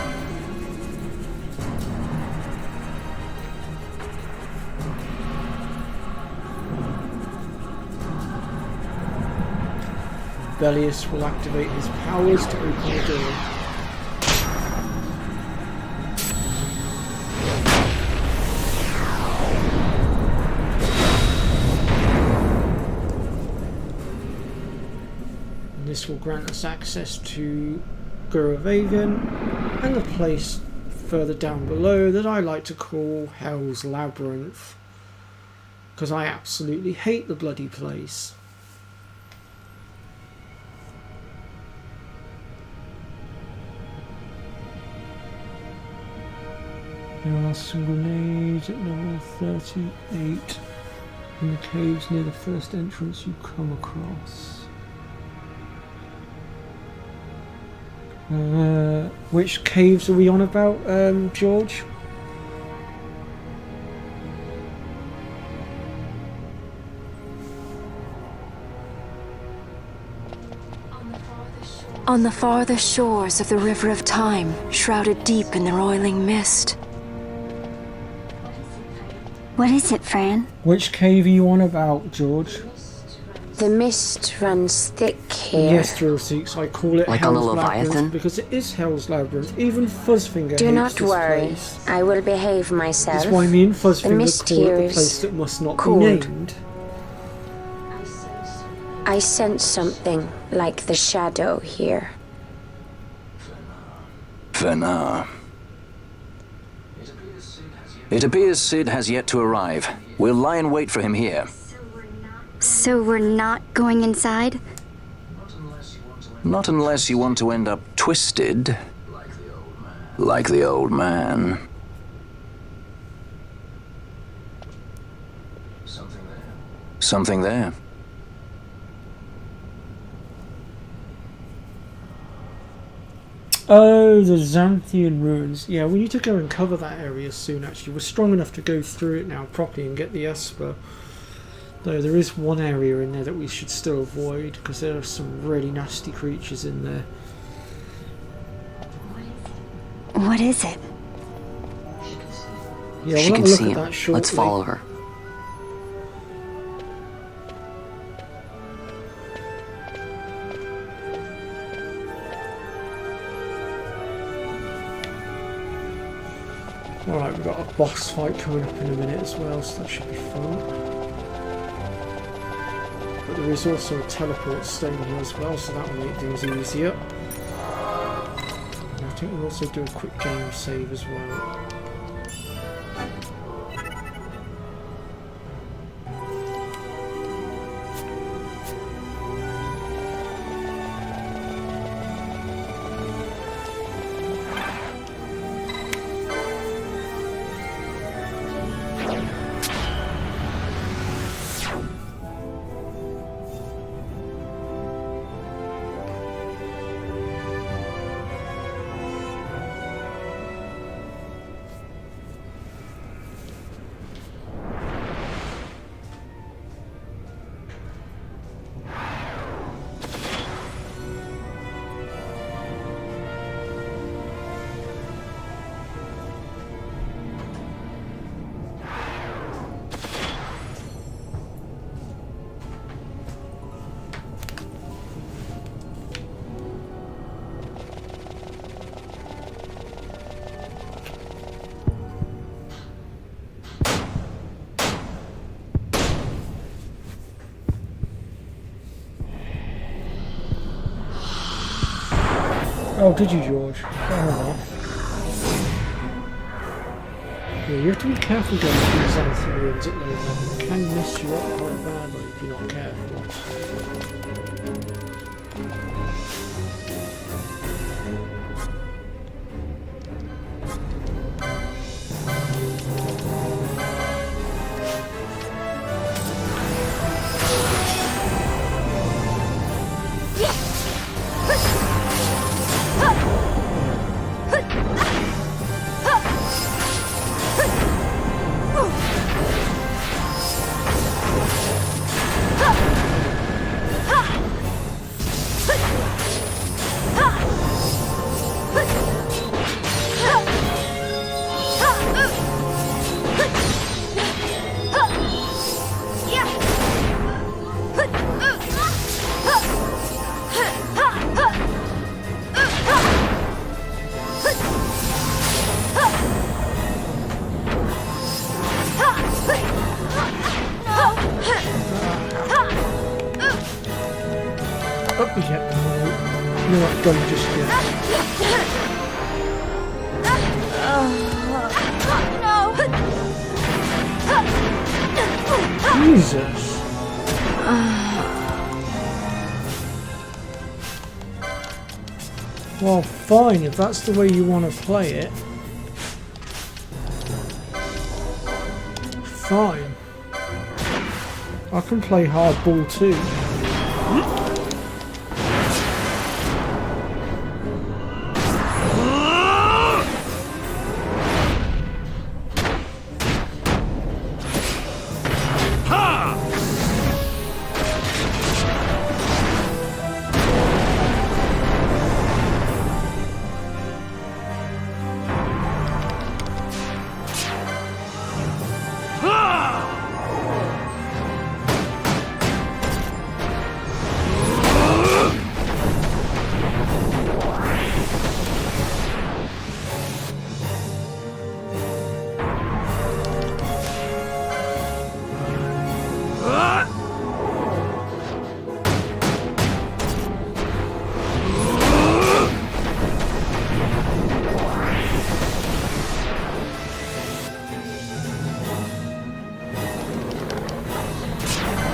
Bellius will activate his powers to open the door. And this will grant us access to Guravavian and the place further down below that I like to call Hell's Labyrinth, because I absolutely hate the bloody place. There are some grenades at level 38 in the caves near the first entrance you come across. Which caves are we on about, George? On the farthest shores of the River of Time, shrouded deep in the roiling mist. What is it, Fran? Which cave are you on about, George? The mist runs thick here. Yes, Drill Seeks, I call it Like on Hell's the Labyrinth Leviathan? because it is Hell's Labyrinth. Even Fuzzfinger Do hates not this worry. place. I will behave myself. That's why me and The Fuzzfinger mist call here it the is place that must not cold. be named. I sense something like the shadow here. Fenar. It appears Sid has yet to arrive. We'll lie in wait for him here. So we're not going inside? Not unless you want to end up twisted. Like the old man. Something there. Oh, the Xanthian ruins. Yeah, we need to go and cover that area soon, actually. We're strong enough to go through it now properly and get the Esper. Though there is one area in there that we should still avoid, because there are some really nasty creatures in there. What is it? Yeah, She we'll can have a look see at him. that shortly. Let's follow her. Alright, we've got a boss fight coming up in a minute as well, so that should be fun. But there is also a teleport stone here as well, so that will make things easier. And I think we'll also do a quick game save as well. Oh, did you, George? Oh, yeah, you have to be careful going through these amphibians at low level. It can mess you up quite badly if you're not careful. You're not done just yet. Jesus. Well, fine, if that's the way you want to play it. Fine. I can play hardball too.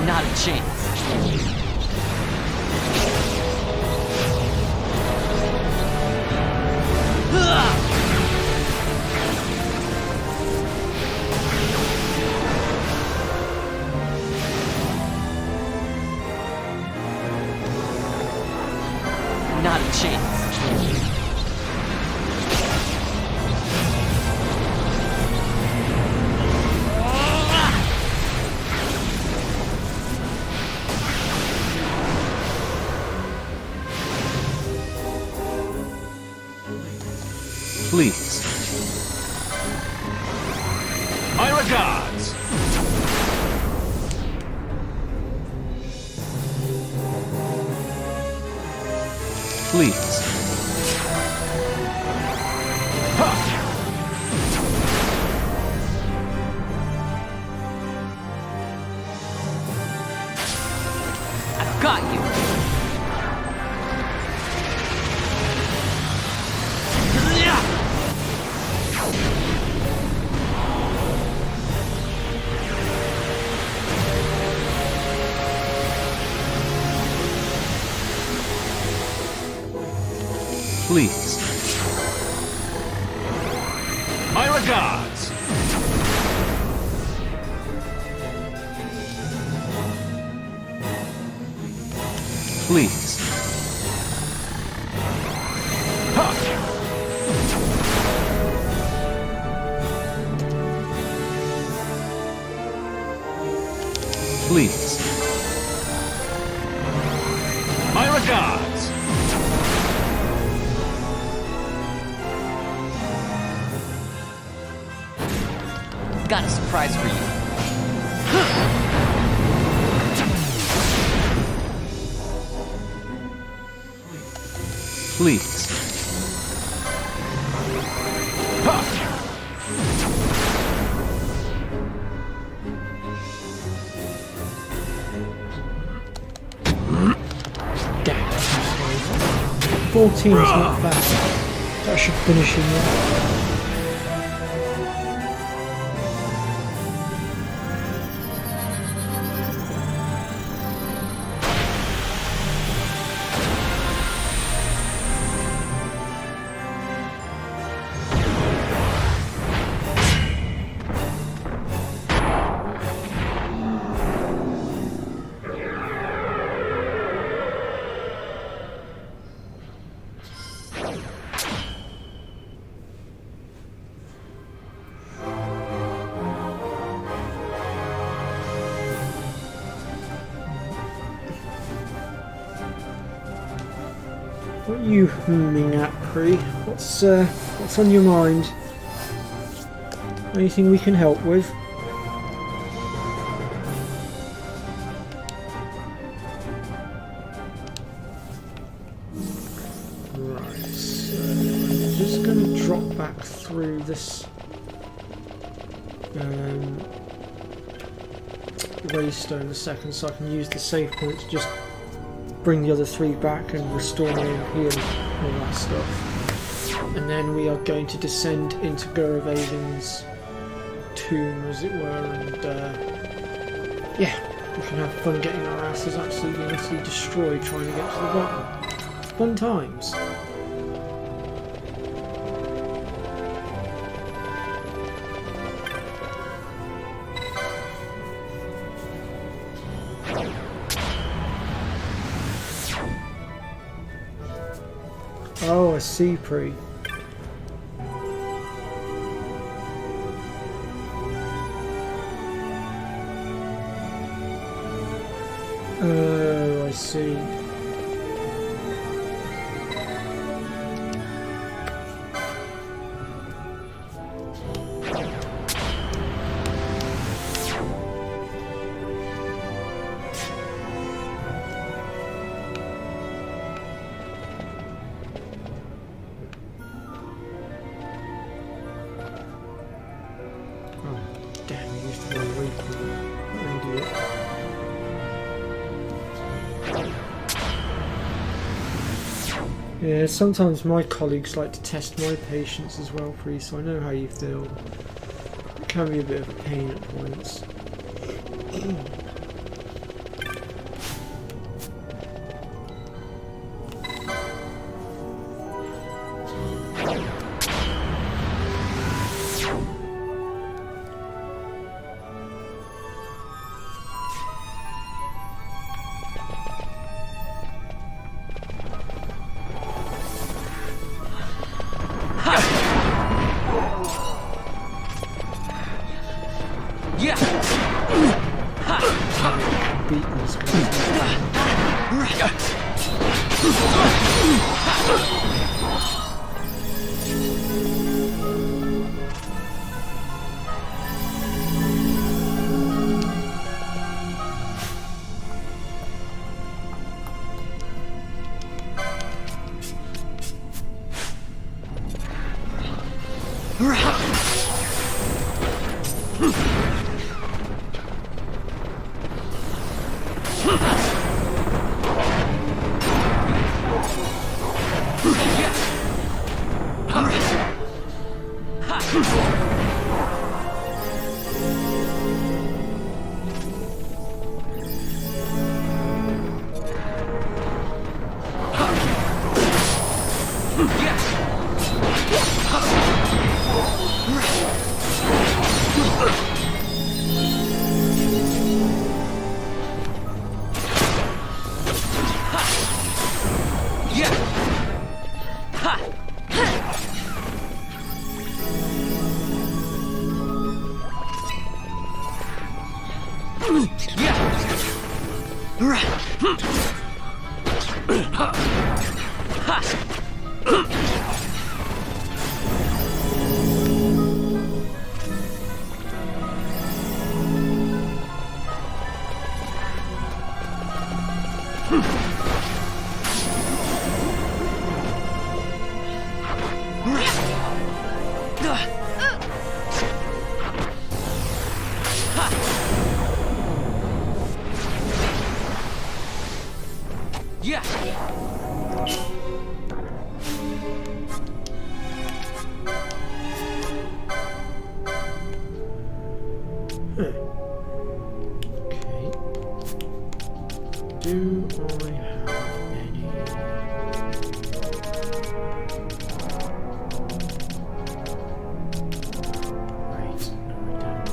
Not a chance. Not a chance. Please. My regards. Please. Ha! Please. My regards. Please. Please. My regards. Got a surprise for you. Please. Damn. 14 is not bad. That should finish him off. What are you humming at, Pri? What's on your mind? Anything we can help with? Right, so I'm just going to drop back through this waystone a second so I can use the save point to just bring the other 3 back and restore my MP and all that stuff. And then we are going to descend into Guravagan's tomb, as it were, and yeah, we can have fun getting our asses absolutely and utterly destroyed trying to get to the bottom. Fun times. Oh, I see, Pri. Oh, I see. Yeah, sometimes my colleagues like to test my patience as well, Pri, so I know how you feel. It can be a bit of a pain at points. Yeah. Do I have any? Wait, no I don't.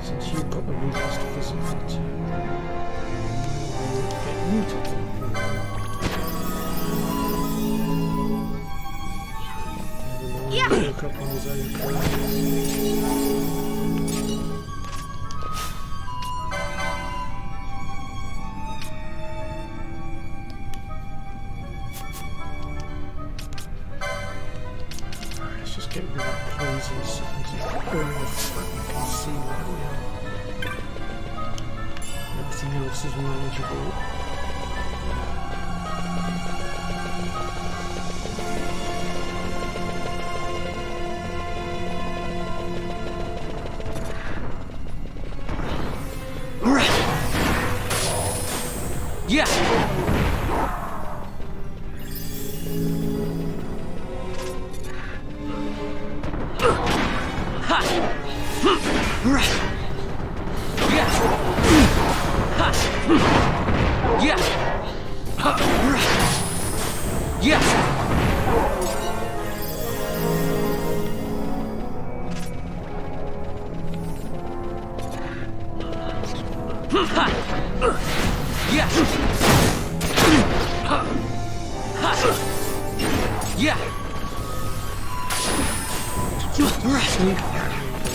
Since you've got the weakest physical attack, get you to go. Look up on his own clothes. Get rid of that poison so we can see where we are. Everything else is manageable.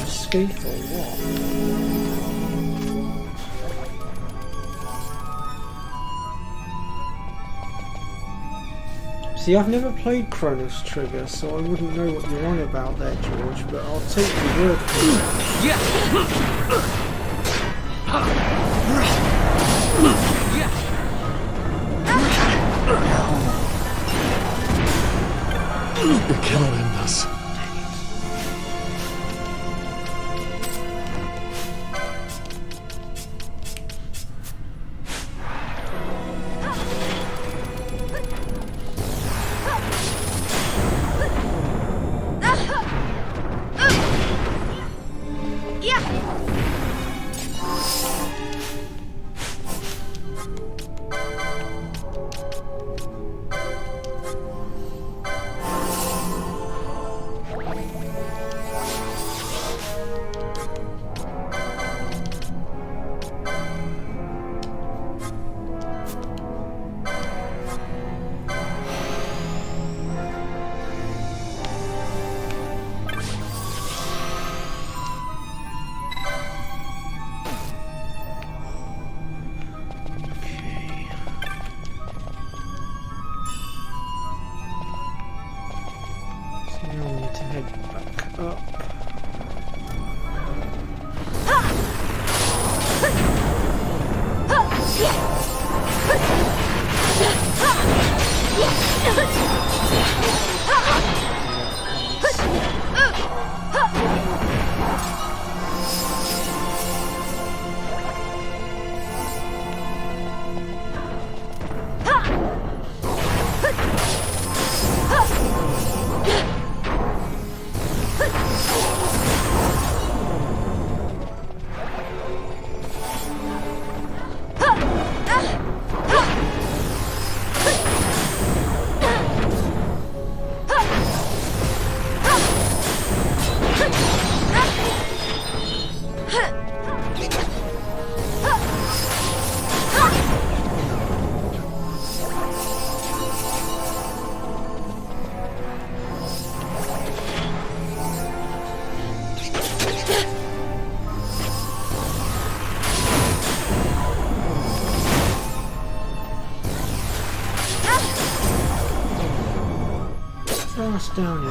Escape or what? See, I've never played Chronos Trigger, so I wouldn't know what you're on about there, George, but I'll take your word for it. You're killing us. fast down here.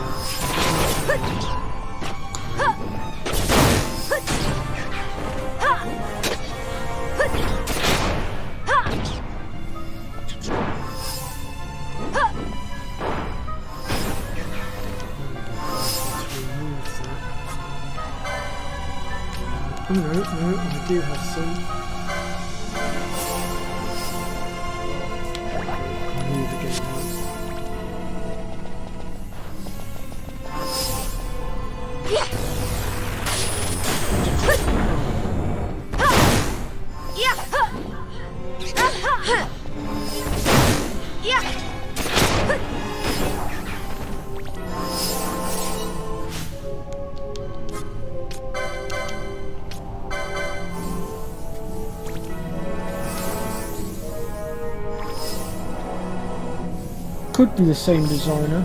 Oh no, I do have some. I'll move again now. Could be the same designer.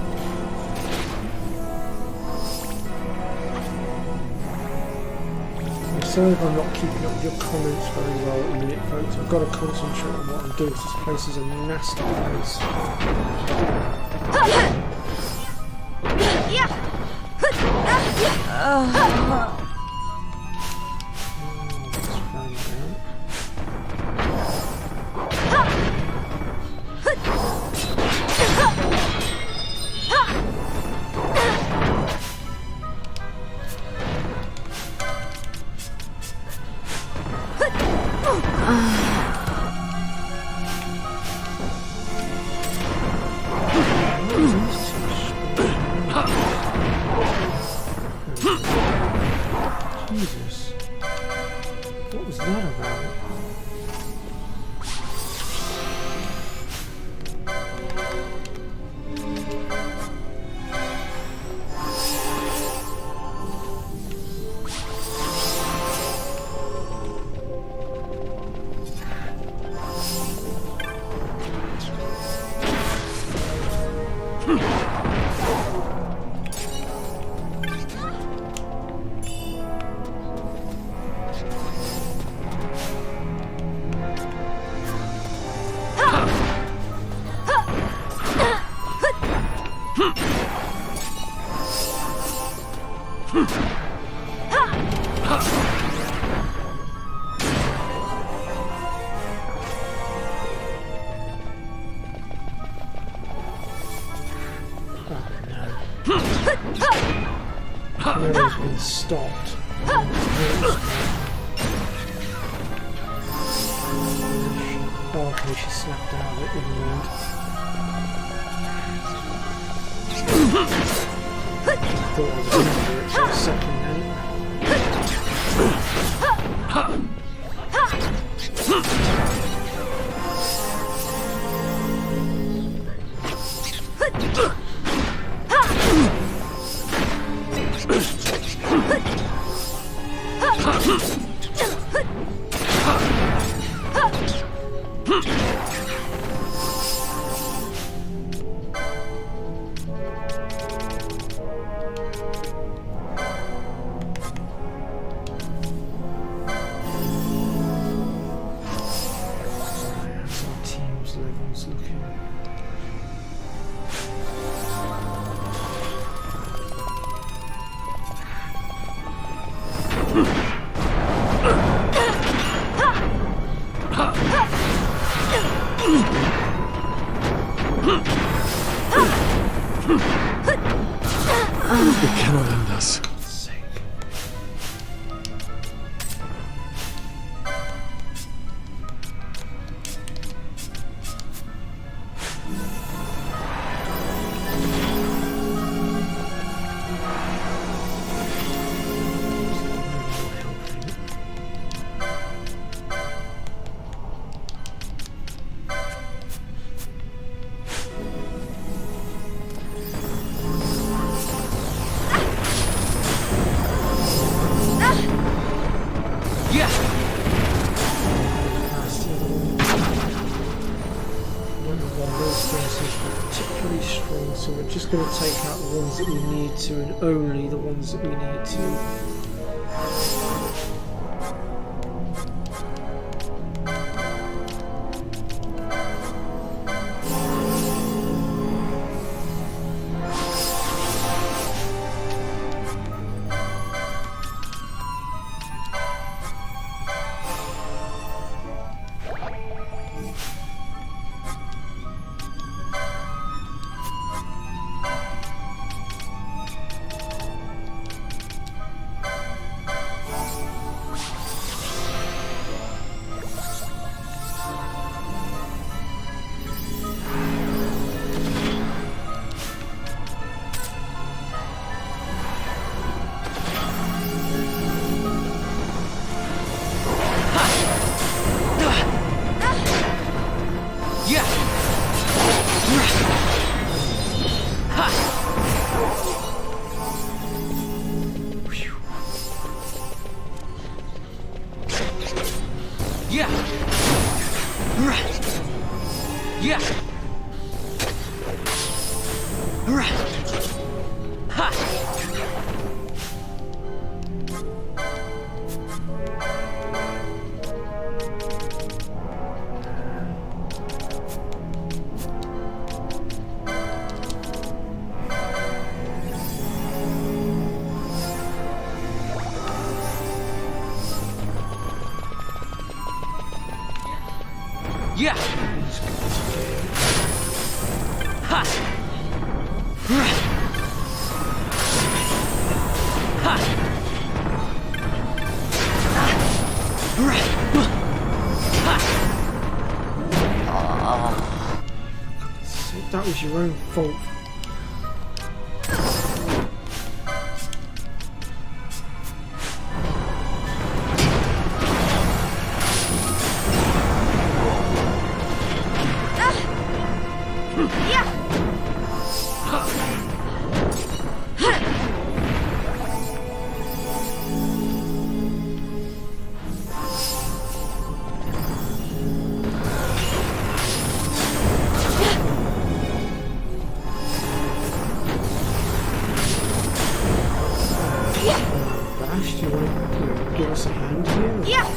I'm sorry if I'm not keeping up with your comments very well at the minute, folks. I've got to concentrate on what I'm doing. This place is a nasty place. Jesus. What was that about? It's been stopped. Oh, okay, she snapped out of it in the end. Thought I was in for it for a second then. We cannot end this. So we're just going to take out the ones that we need to and only the ones that we need to. Yeah. Ha. That was your own fault. Bash, do you want to give us a hand here? Yeah.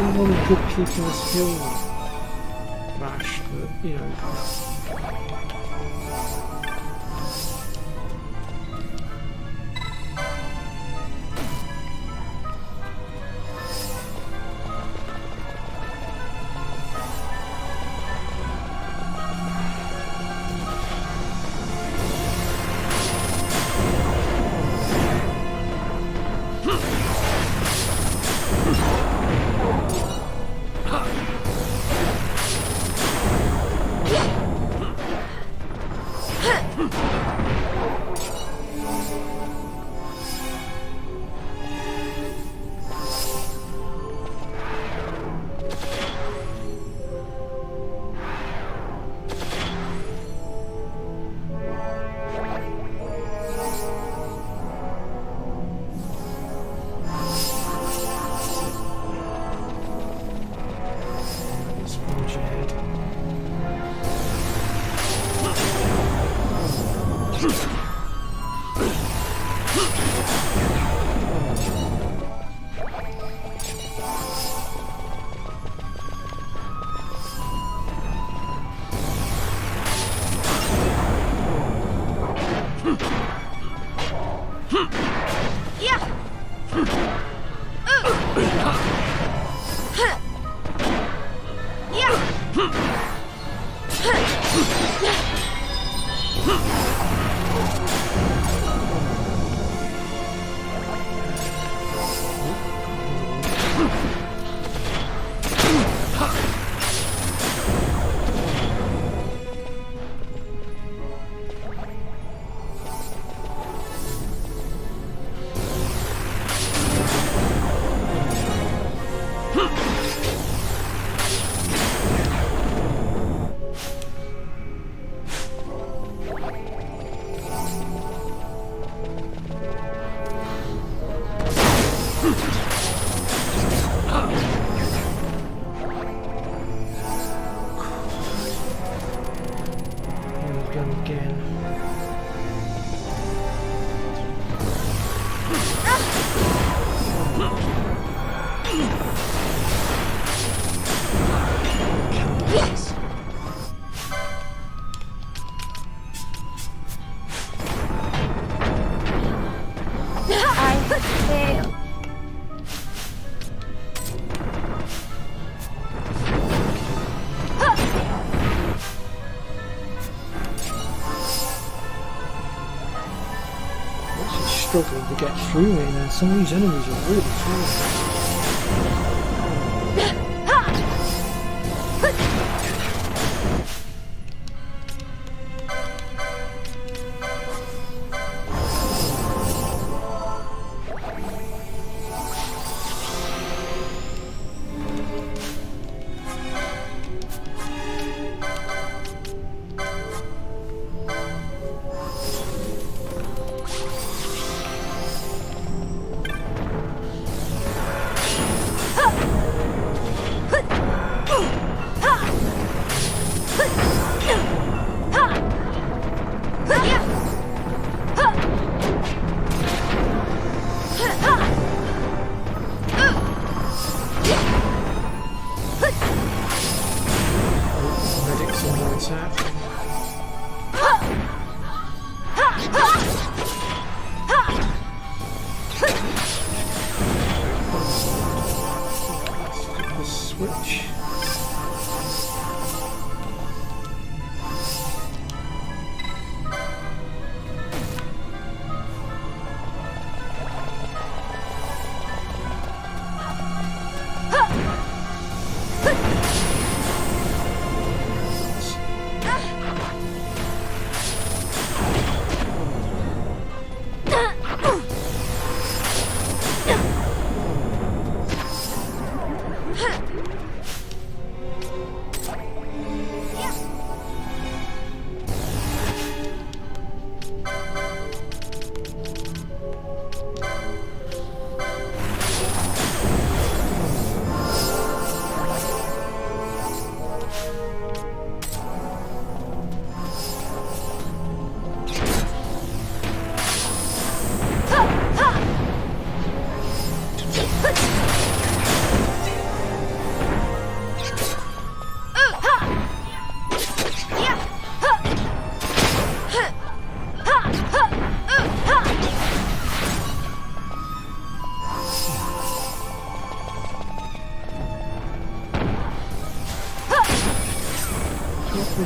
One of the good people is killed Bash, but you know. Struggling to get through it, and some of these enemies are really strong.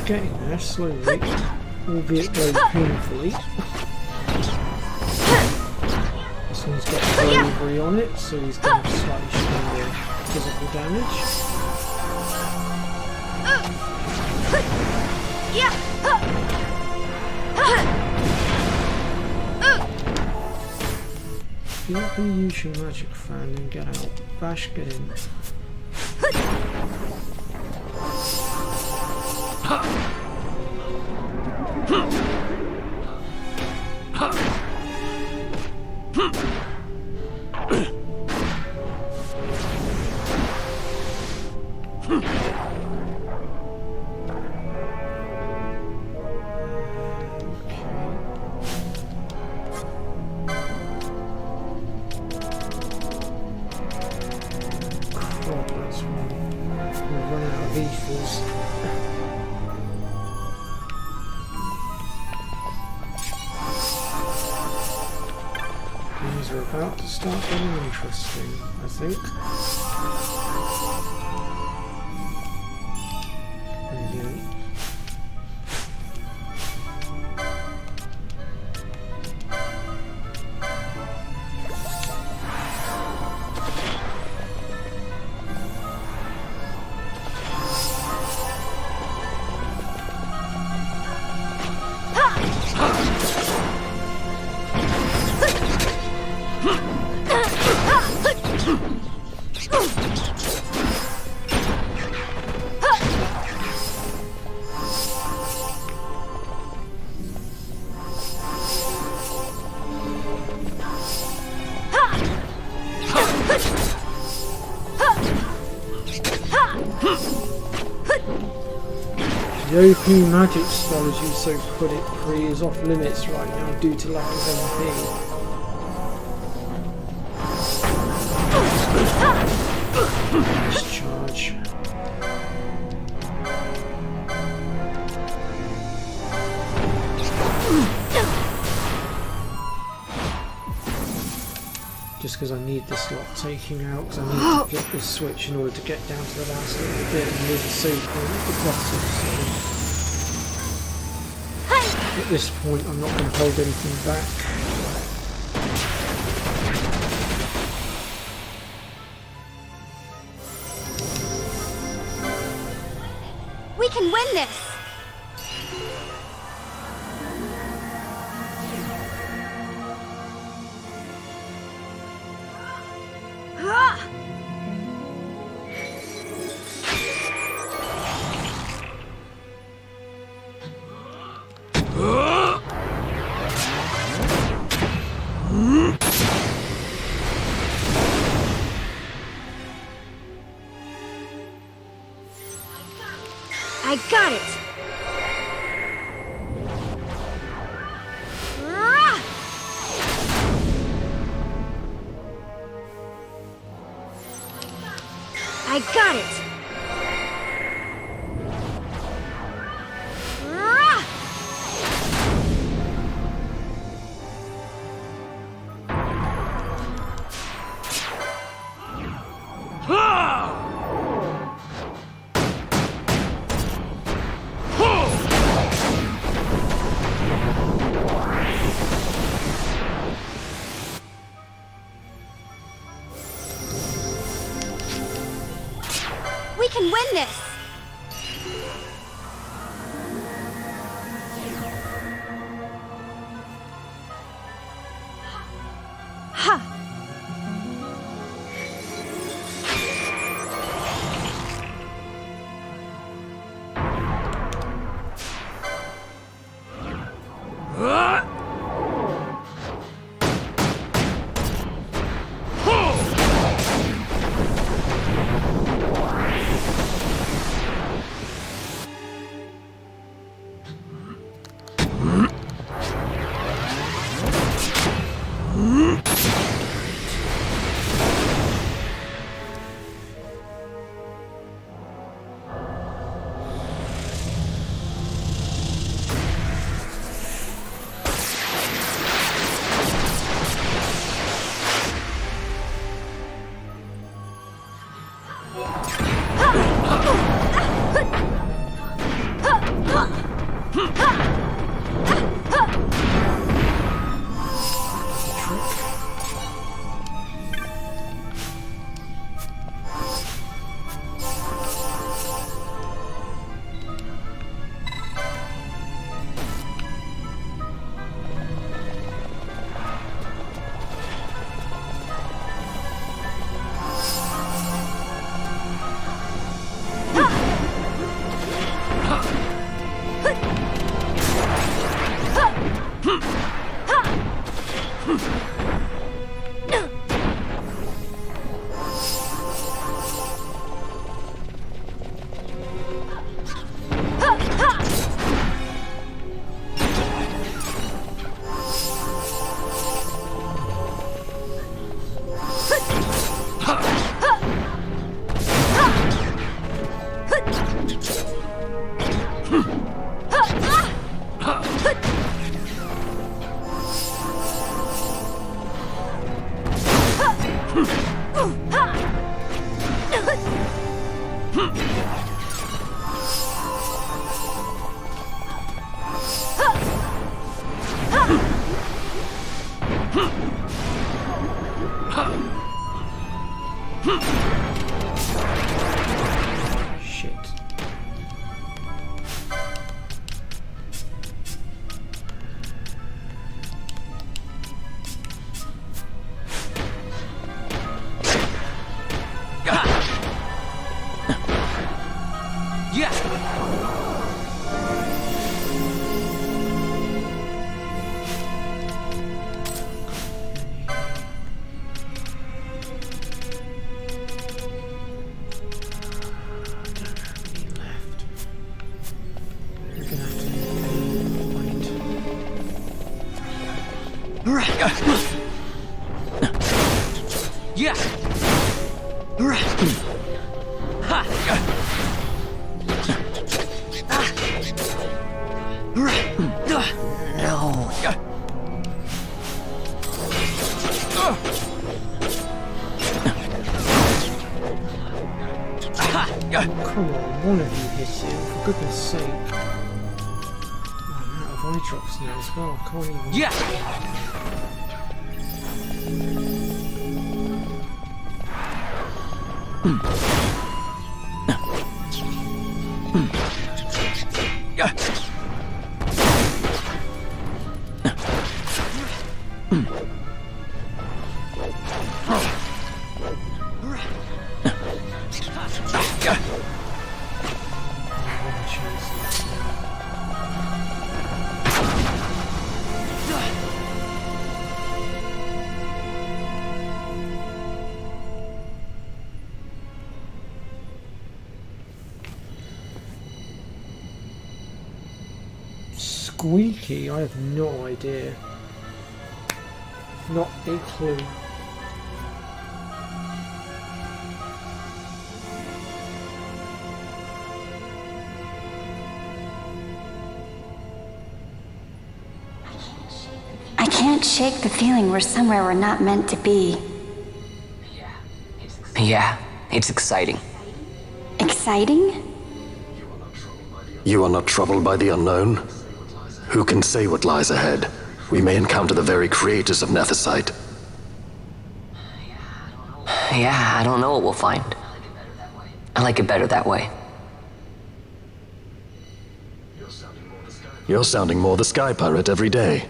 getting there slowly, albeit very painfully. This one's got bravery on it, so he's going to slightly stronger physical damage. If you're not going to use your magic fan, then get out. Bash, get in. Things are about to start getting interesting, I think. The OP magic spell, as you so put it, Kree, is off limits right now due to lack of MP. Discharge. Just because I need this lot taking out, because I need to get this switch in order to get down to the last little bit and move the save point at the bottom. So at this point I'm not going to hold anything back. We can win this! I got it! I got it! We can win this! Ha! Shit. Come on, one of you hit him, for goodness sake. Oh, I'm out of eye drops now as well, I can't even... Squeaky? I have no idea. Not a clue. I can't shake the feeling we're somewhere we're not meant to be. Yeah, it's exciting. Exciting? You are not troubled by the unknown? Who can say what lies ahead? We may encounter the very creators of Nethicite. Yeah, I don't know what we'll find. I like it better that way. You're sounding more the Sky Pirate every day.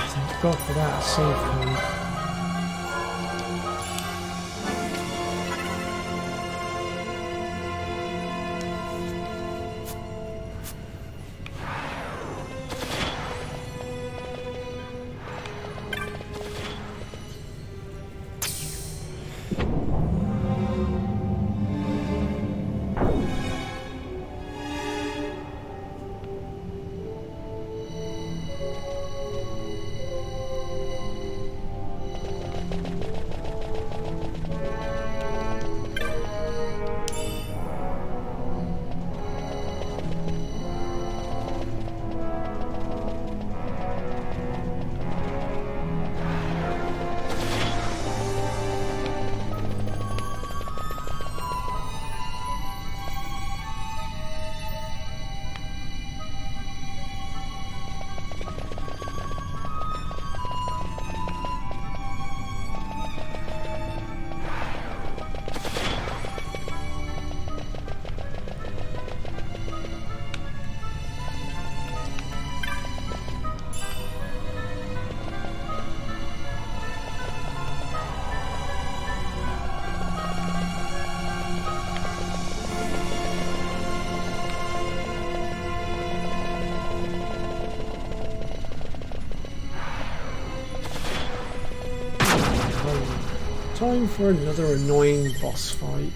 Thank God for that save point. Time for another annoying boss fight.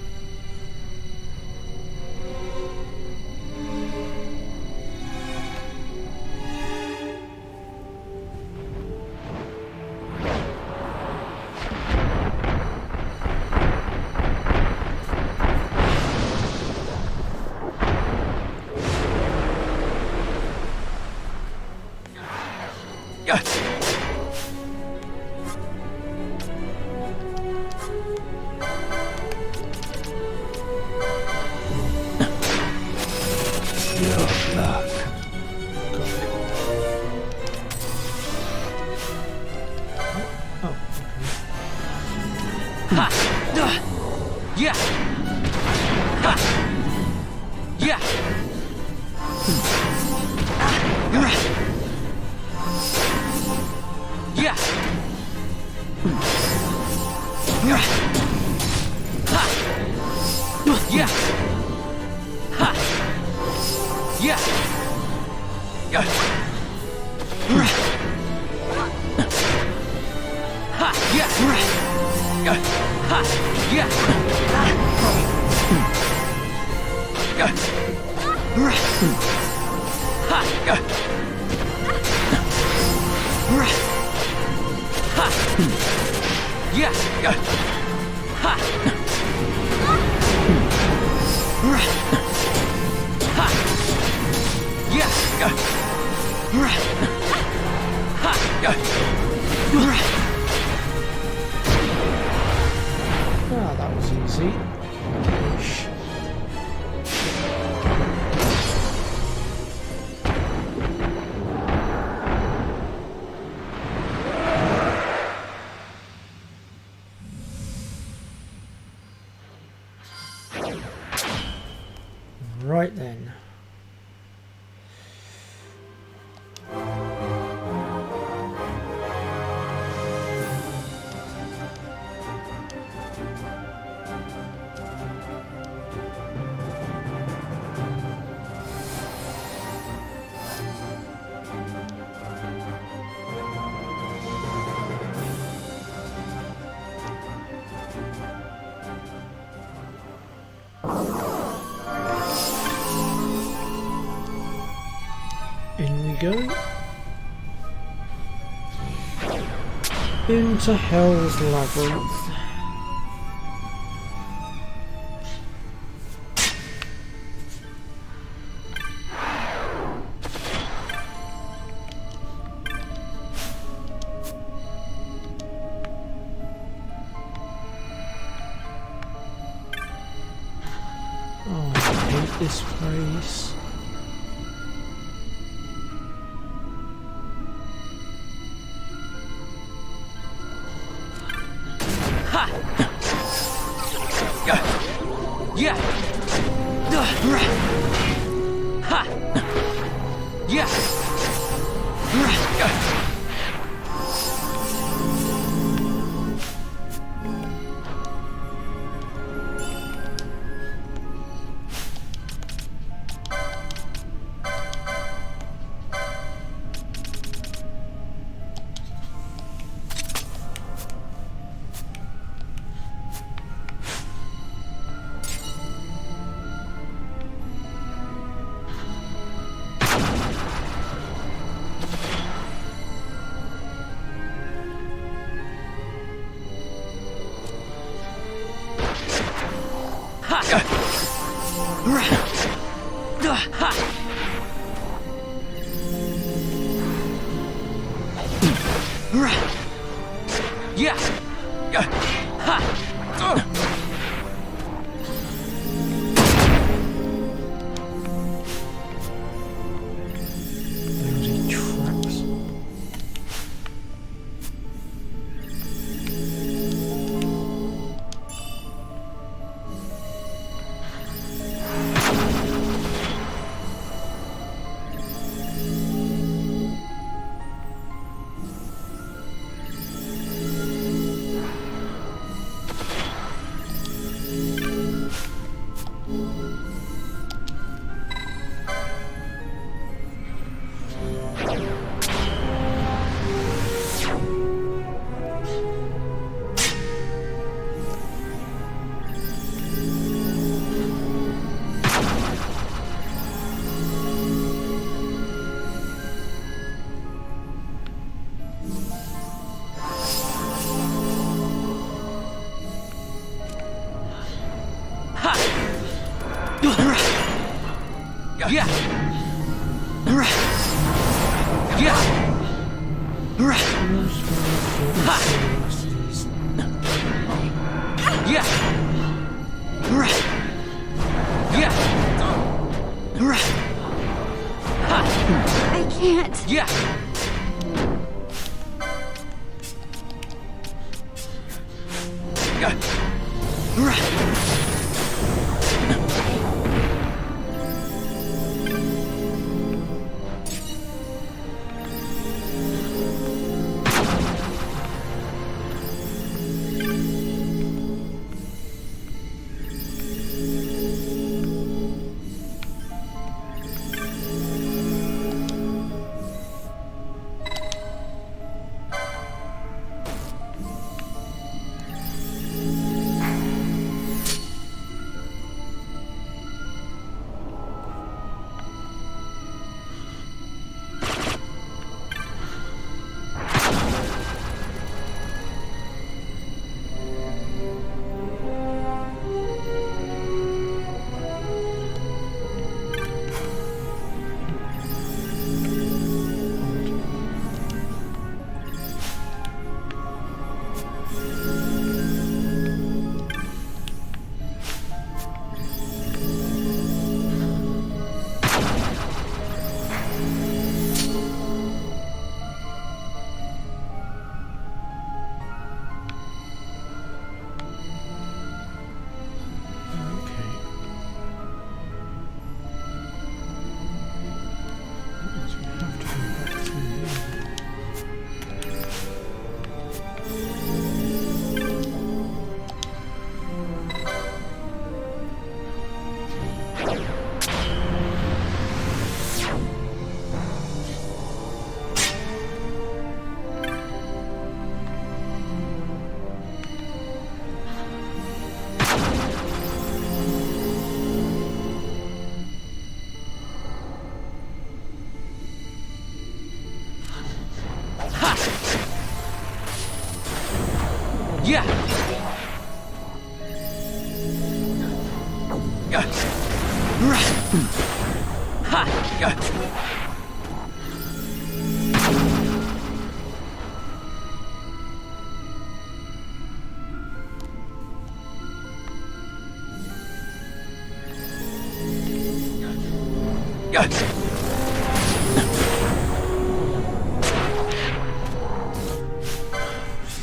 Ah, that was easy. Right then. In we go. Into Hell's Labyrinth. Oh, I hate this place. Bloody traps. I can't.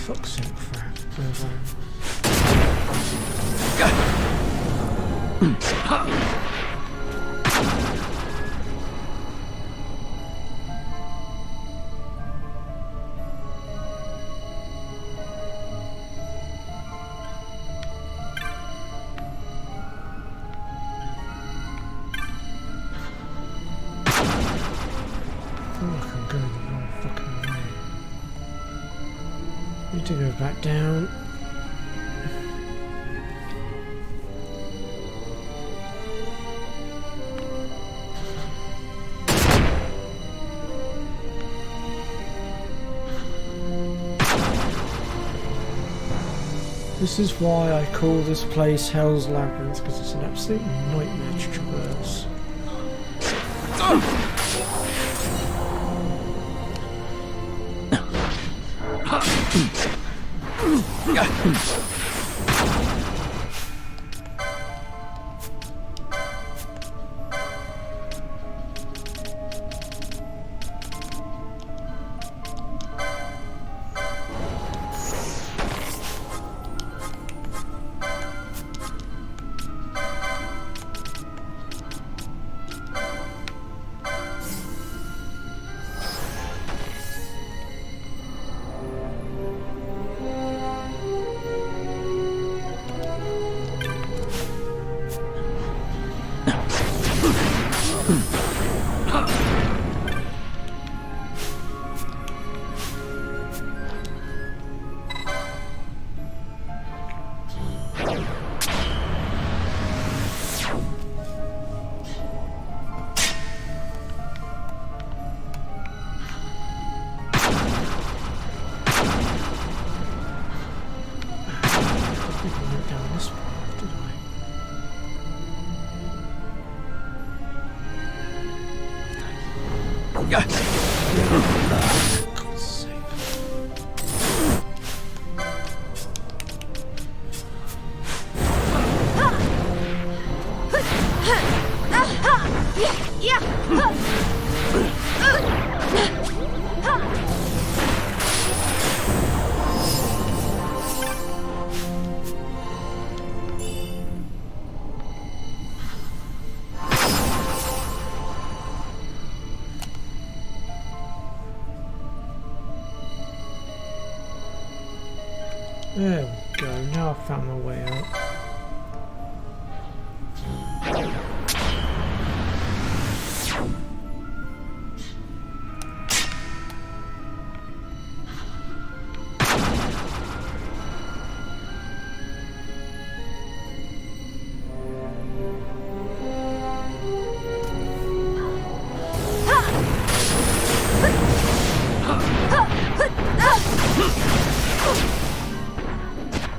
Fuck's sake, I'm going the wrong fucking way. Need to go back down. This is why I call this place Hell's Labyrinth, because it's an absolute nightmare to traverse. God's sake. There we go, now I've found my way out.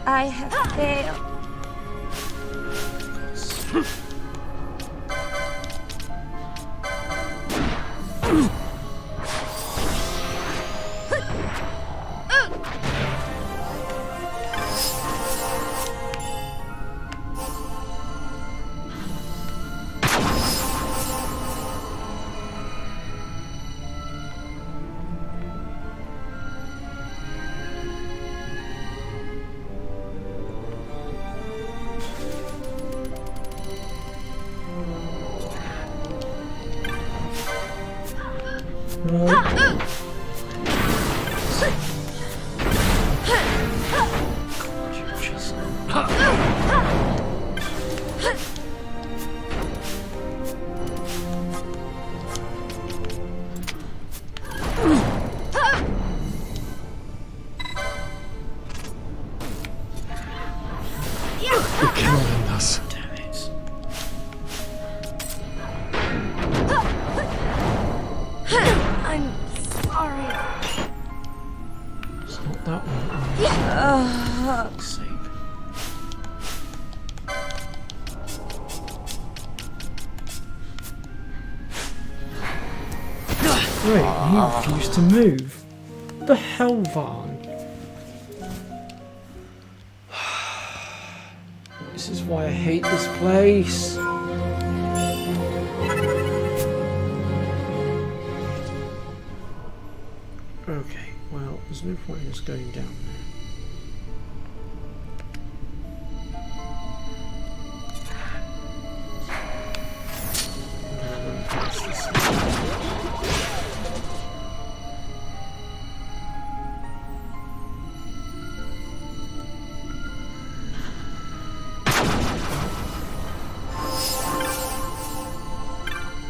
I have failed. You're killing us. Damn it. I'm sorry. It's not that one. For God's sake. Right, he refused to move. The hell, Varn? This is why I hate this place. Okay, well, there's no point in us going down there. I'm gonna run past this.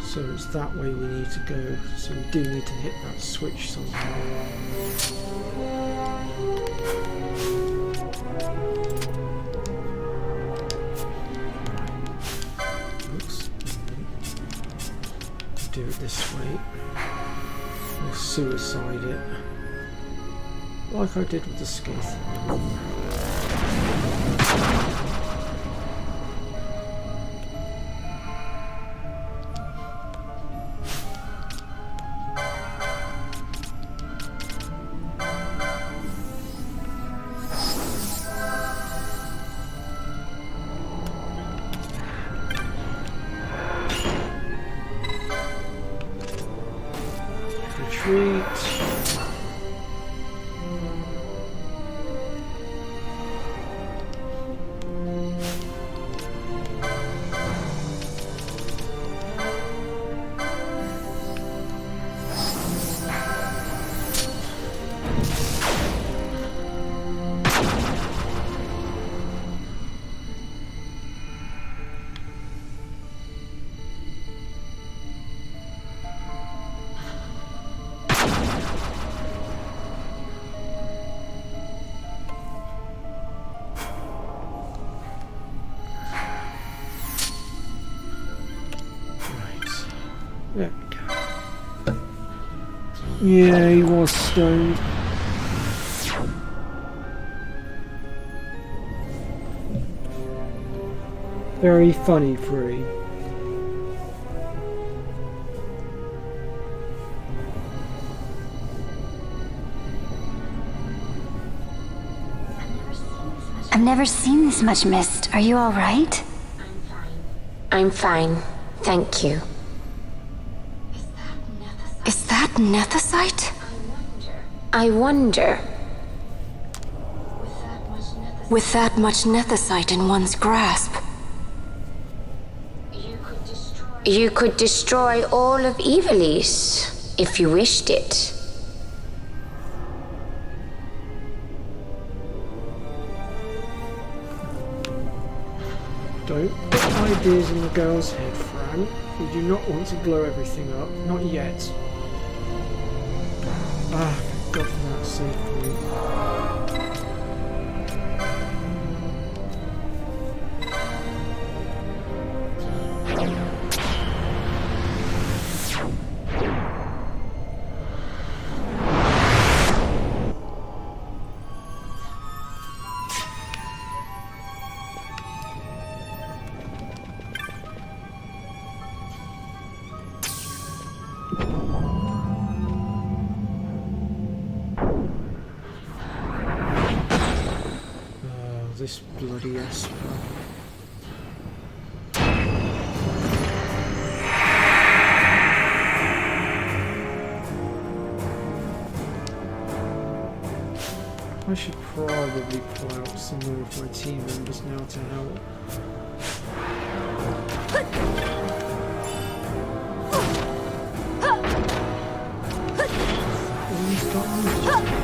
So it's that way we need to go, so we do need to hit that switch somehow. Oops. Do it this way. We'll suicide it. Like I did with the Skith. Retreat. There we go. Yeah, he was stoned. Very funny, Free. never seen this much mist. Are you all right? I'm fine. Thank you. Is that nethicite? I wonder. With that much nethicite in one's grasp, You could destroy all of Evilise if you wished it. Don't put ideas in the girl's head, Fran. We do not want to blow everything up. Not yet. Ah, thank God for that save point. This bloody Esper. I should probably pull out some more of my team members now to help. All these buttons just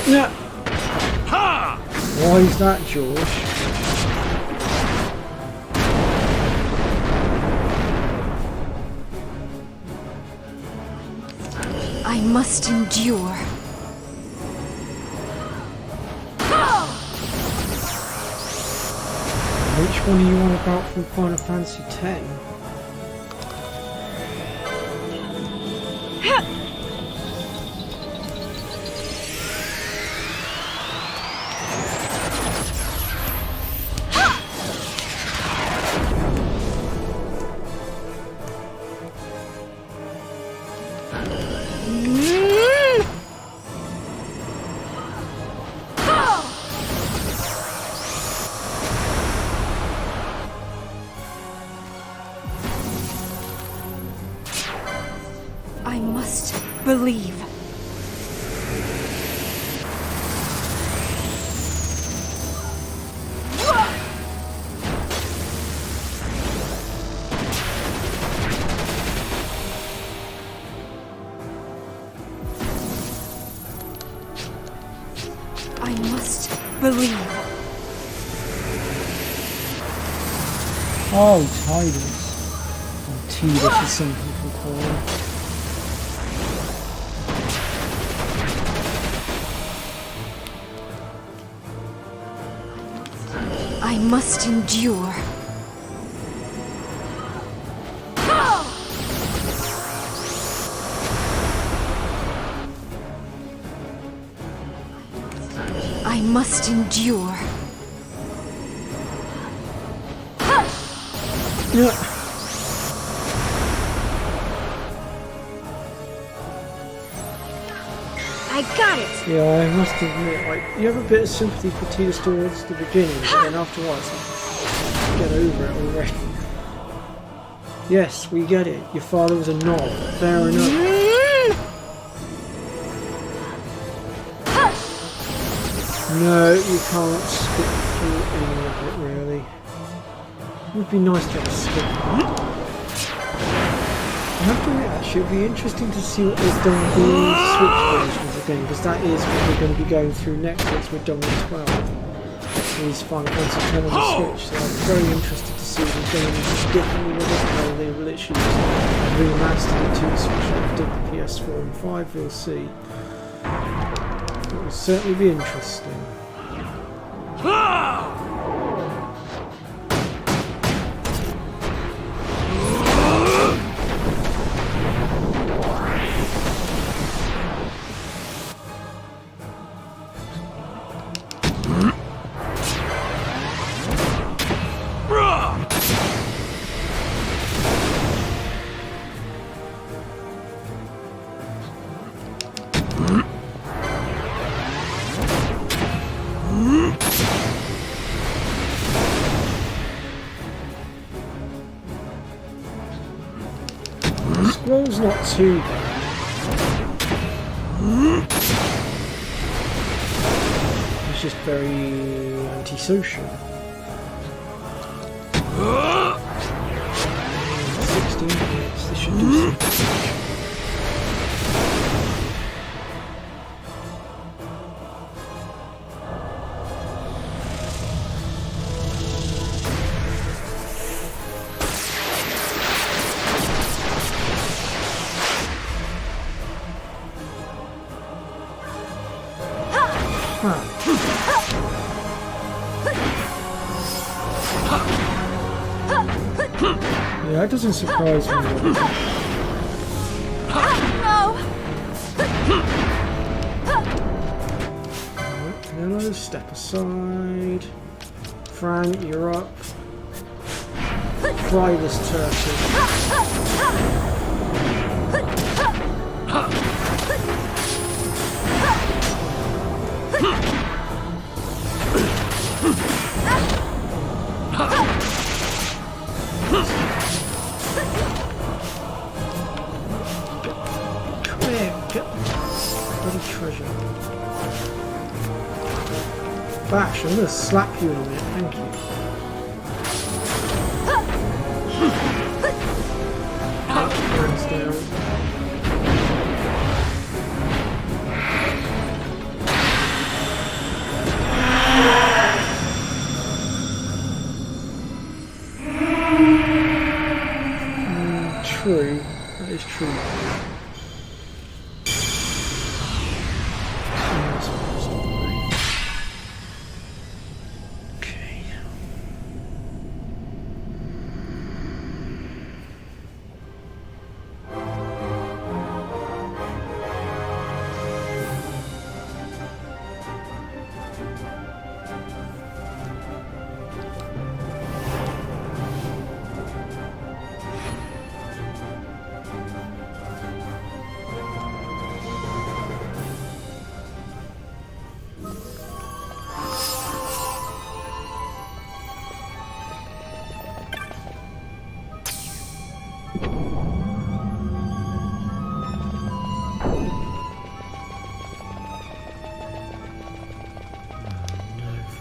yeah. Why is that, George? I must endure. Which one are you on about from Final Fantasy X? I must believe. I must believe. Oh, Tidus. Or Tidus as some people call him. I must endure. I must endure. Yeah. I got it! Yeah, I must admit, like, you have a bit of sympathy for Tidus towards the beginning, but then afterwards, get over it already. Yes, we get it. Your father was a knob. Fair enough. No, you can't skip through any of it, really. It would be nice to have a skip. I have to admit, actually, it'll be interesting to see what they've done with the Switch version of the game, because that is what we're going to be going through next once we're done with 12. These Final Fantasy X on the Switch, so I'm very interested to see if they've done anything differently with it, or they've literally just remastered it to the Switch like they did the PS4 and 5, we'll see. It will certainly be interesting. The scroll's not too bad. It's just very antisocial. 16 minutes, this should do something. Yeah, that doesn't surprise me. Alright, Canelo, step aside. Fran, you're up. Fry this turtle. Treasure. Bash, I'm gonna slap you in a minute, thank you. Hands down. True, that is true.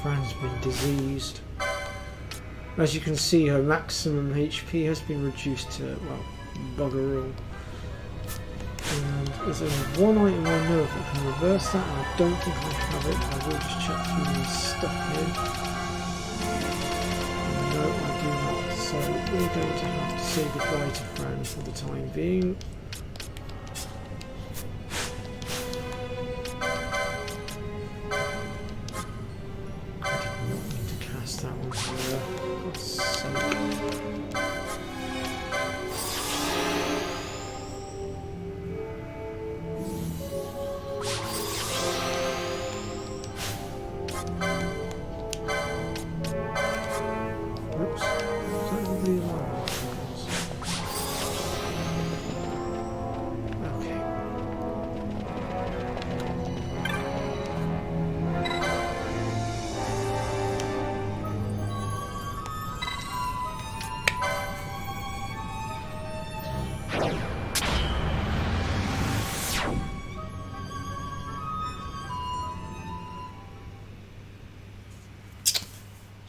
Fran's been diseased. As you can see, her maximum HP has been reduced to, well, bugger all. And there's only one item I know of that can reverse that, and I don't think I have it. I will just check through my stuff here. No, I do not. So we're going to have to say goodbye to Fran for the time being.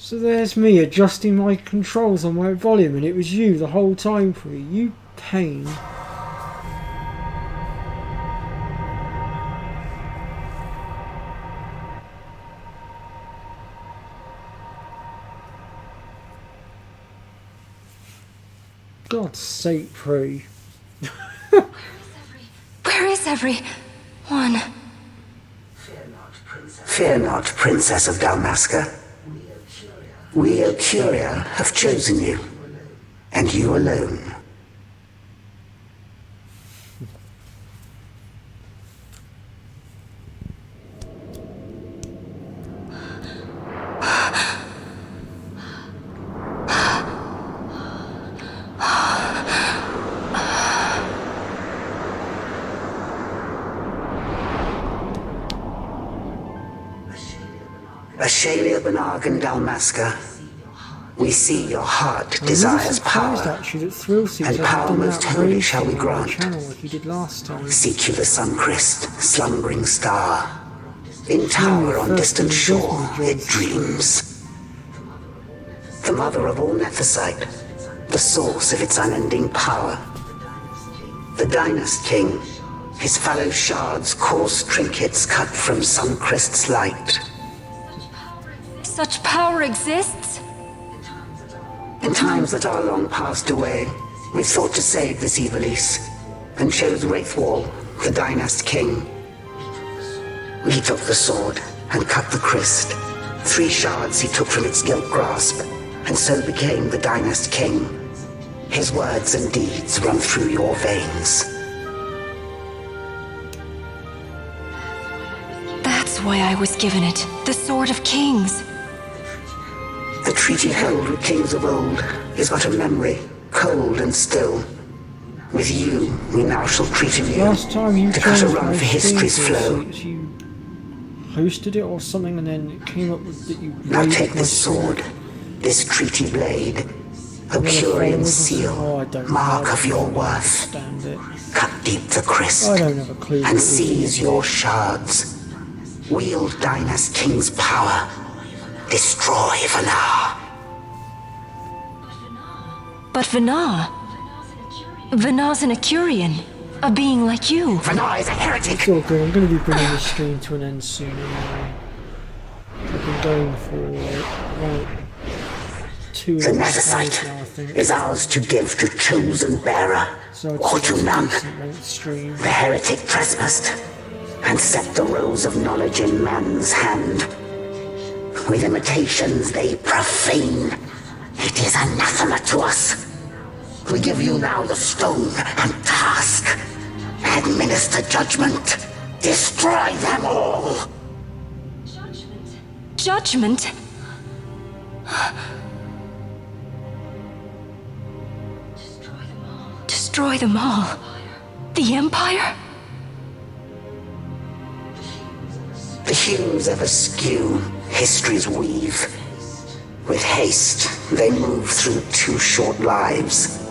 So there's me adjusting my controls on my volume, and it was you the whole time for me. You pain. God's sake, Prue. Where is everyone? Fear not, Princess of Dalmasca. We, Curia, have chosen you, and you alone. Ashalia Benargan Dalmasca, we see your heart desires power, actually that Thrillseekers and power most holy shall we grant. Channel like you did last time. Seek you the Suncrest, slumbering star. In tower on distant shore, it dreams. The mother of all Nephesite, the source of its unending power. The Dynast King, his fallow shards, coarse trinkets cut from Suncrest's light. Such power exists? In times that are long passed away, we thought to save this Evilise, and chose Wraithwall, the Dynast King. He took the sword and cut the crest. 3 shards he took from its gilt grasp, and so became the Dynast King. His words and deeds run through your veins. That's why I was given it. The Sword of Kings. The treaty held with kings of old is but a memory, cold and still. With you, we now shall treat anew. Last time you to cut a run for history's flow. You hosted it or something, and then it came up with that you. Now take this sword, this treaty blade, a Curian seal, mark of your worth. Cut deep the crisp, and seize your shards. Wield Dynast King's power. Destroy Vanar. But Vanar? Vanar's an Icurian. A being like you. Vanar is a heretic. It's all good. I'm going to be bringing this stream to an end soon anyway. I've been going for about 2 The hours now, I Nephesite think. is ours to give to chosen bearer, So or to none. Stream. The heretic trespassed, and set the rose of knowledge in man's hand. With imitations they profane. It is anathema to us. We give you now the stone and task. Administer judgment. Destroy them all. Judgment? Destroy them all? The Empire? The hues ever skew history's weave. With haste, they move through 2 short lives.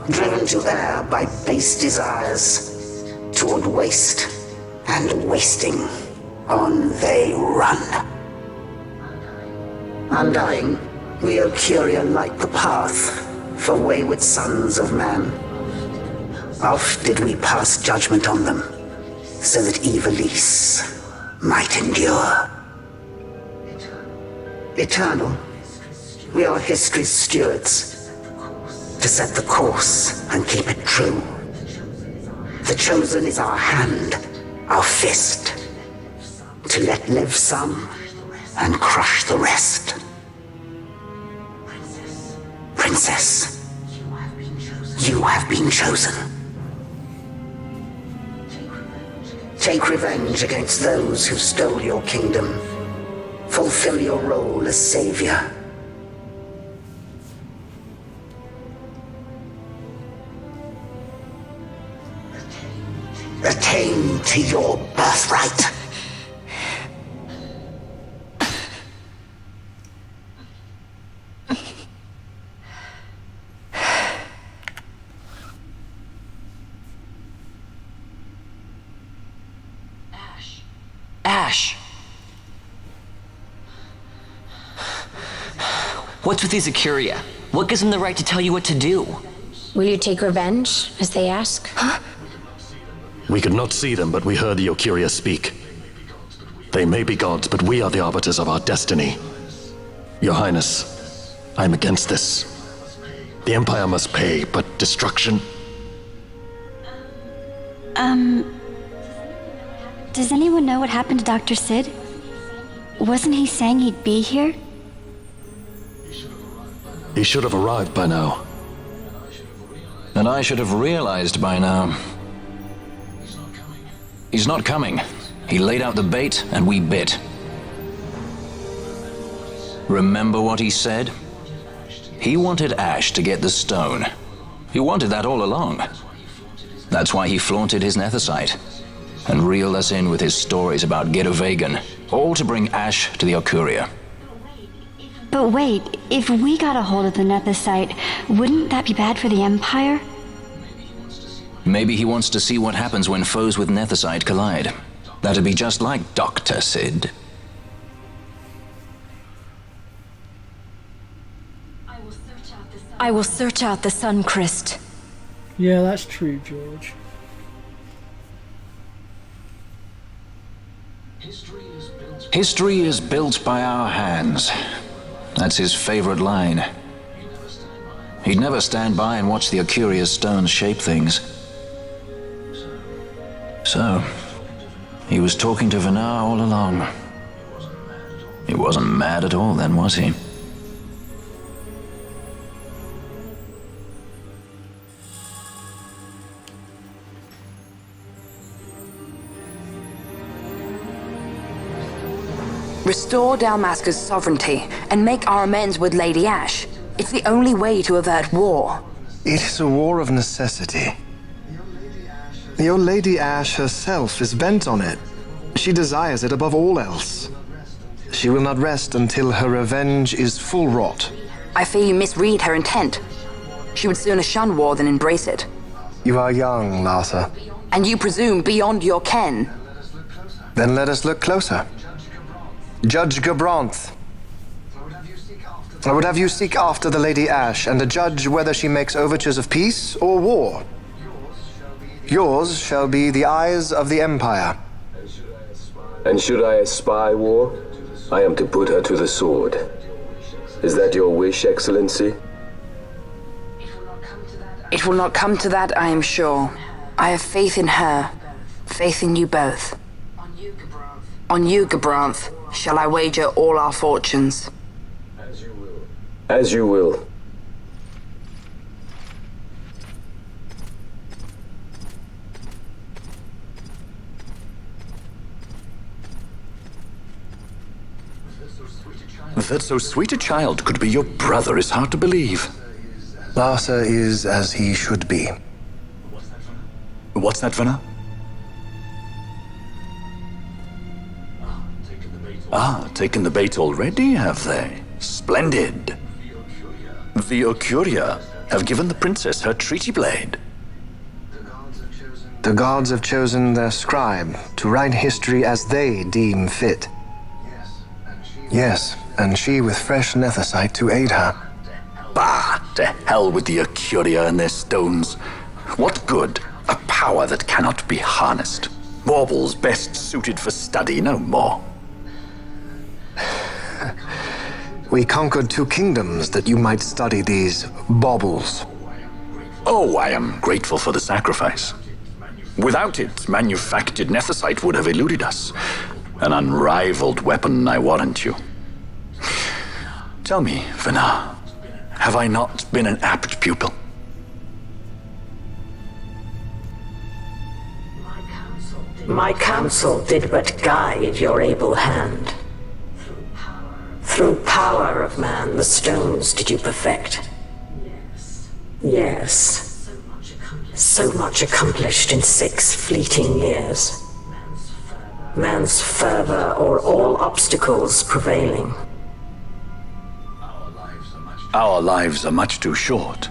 Driven to err by base desires, toward waste and wasting, on they run. Undying, we Ocuria light the path for wayward sons of man. Oft did we pass judgment on them, so that Evilise might endure. Eternal, we are history's stewards, to set the course and keep it true. The chosen is our hand, our fist, to let live some and crush the rest. Princess, you have been chosen. Take revenge against those who stole your kingdom. Fulfill your role as savior. Attain to your birthright. Ash! What's with these Ikuria? What gives them the right to tell you what to do? Will you take revenge, as they ask? Huh? We could not see them, but we heard the Ocuria speak. They may be gods, but we are the arbiters of our destiny. Your Highness, I am against this. The Empire must pay, but destruction? Does anyone know what happened to Dr. Sid? Wasn't he saying he'd be here? He should have arrived by now. And I should have realized by now. He's not coming. He laid out the bait, and we bit. Remember what he said? He wanted Ash to get the stone. He wanted that all along. That's why he flaunted his Nethicite. and reeled us in with his stories about Gedovagan, all to bring Ash to the Okuria. But wait, if we got a hold of the Nethicite, wouldn't that be bad for the Empire? Maybe he wants to see what happens when foes with Nethicite collide. That'd be just like Dr. Sid. I will search out the Sun Crest. Yeah, that's true, George. History is built by our hands. That's his favorite line. He'd never stand by and watch the Okuria's stones shape things. So, he was talking to Vanar all along. He wasn't mad at all then, was he? Restore Dalmasca's sovereignty and make our amends with Lady Ash. It's the only way to avert war. It is a war of necessity. Your Lady Ash herself is bent on it. She desires it above all else. She will not rest until her revenge is full wrought. I fear you misread her intent. She would sooner shun war than embrace it. You are young, Larsa. And you presume beyond your ken. Then let us look closer. Judge Gabranth. I would have you seek after the Lady Ash and judge whether she makes overtures of peace or war. Yours shall be the eyes of the Empire. And should I espy war, I am to put her to the sword. Is that your wish, Excellency? It will not come to that, I am sure. I have faith in her, faith in you both. On you, Gabranth, shall I wager all our fortunes. As you will. As you will. That so sweet a child could be your brother is hard to believe. Larsa is as he should be. What's that, Vanar? Ah, taken the bait already, have they? Splendid. The Okuria have given the princess her treaty blade. The gods have chosen their scribe to write history as they deem fit. Yes, and she with fresh Nethicite to aid her. Bah! To hell with the Okuria and their stones. What good? A power that cannot be harnessed. Baubles best suited for study, no more. We conquered 2 kingdoms that you might study these baubles. Oh, I am grateful for the sacrifice. Without it, manufactured Nethicite would have eluded us. An unrivaled weapon, I warrant you. Tell me, Vanar, have I not been an apt pupil? My counsel did but guide your able hand. Through power of man, the stones did you perfect. Yes. So much accomplished in 6 fleeting years. Man's fervor o'er all obstacles prevailing. Our lives are much too short.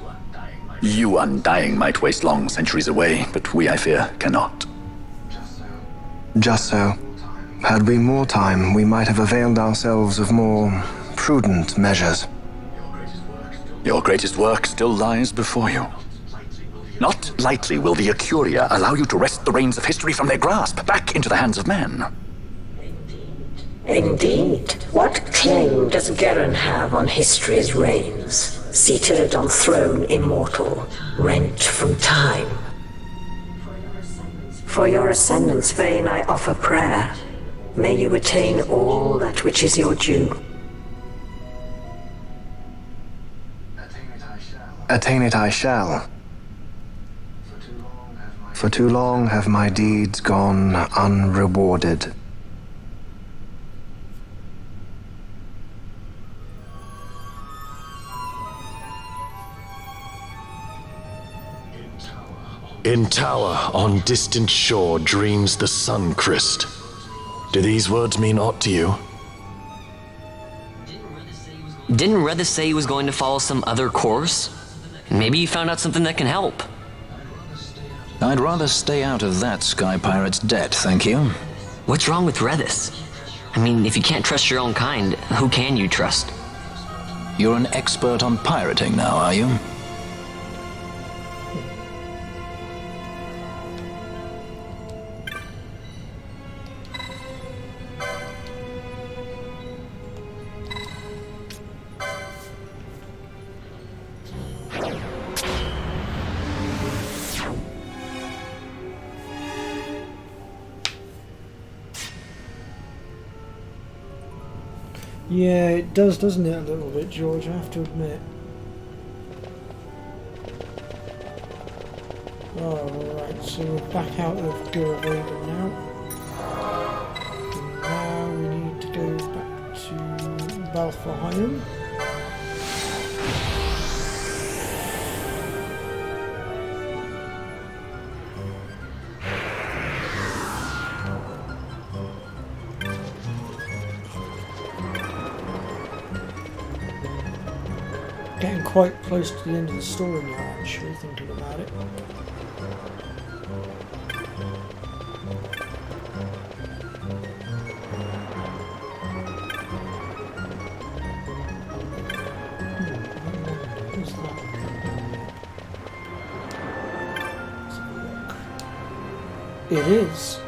You undying might waste long centuries away, but we, I fear, cannot. Just so. Had we more time, we might have availed ourselves of more prudent measures. Your greatest work still lies before you. Not lightly will the Okuria allow you to wrest the reins of history from their grasp, back into the hands of men. Indeed. What claim does Geren have on history's reins? Seated on throne immortal, rent from time. For your ascendant's vein I offer prayer. May you attain all that which is your due. Attain it I shall. For too long have my deeds gone unrewarded. In tower on distant shore dreams the sun Christ. Do these words mean aught to you? Didn't Redis say he was going to follow some other course? Maybe he found out something that can help. I'd rather stay out of that sky pirate's debt, thank you. What's wrong with Redis? I mean, if you can't trust your own kind, who can you trust? You're an expert on pirating now, are you? Yeah, it does, doesn't it, a little bit, George, I have to admit. Alright, so we're back out of Guravagan now. And now we need to go back to Balfourheim. Getting quite close to the end of the story now, actually, thinking about it. What's that? It is.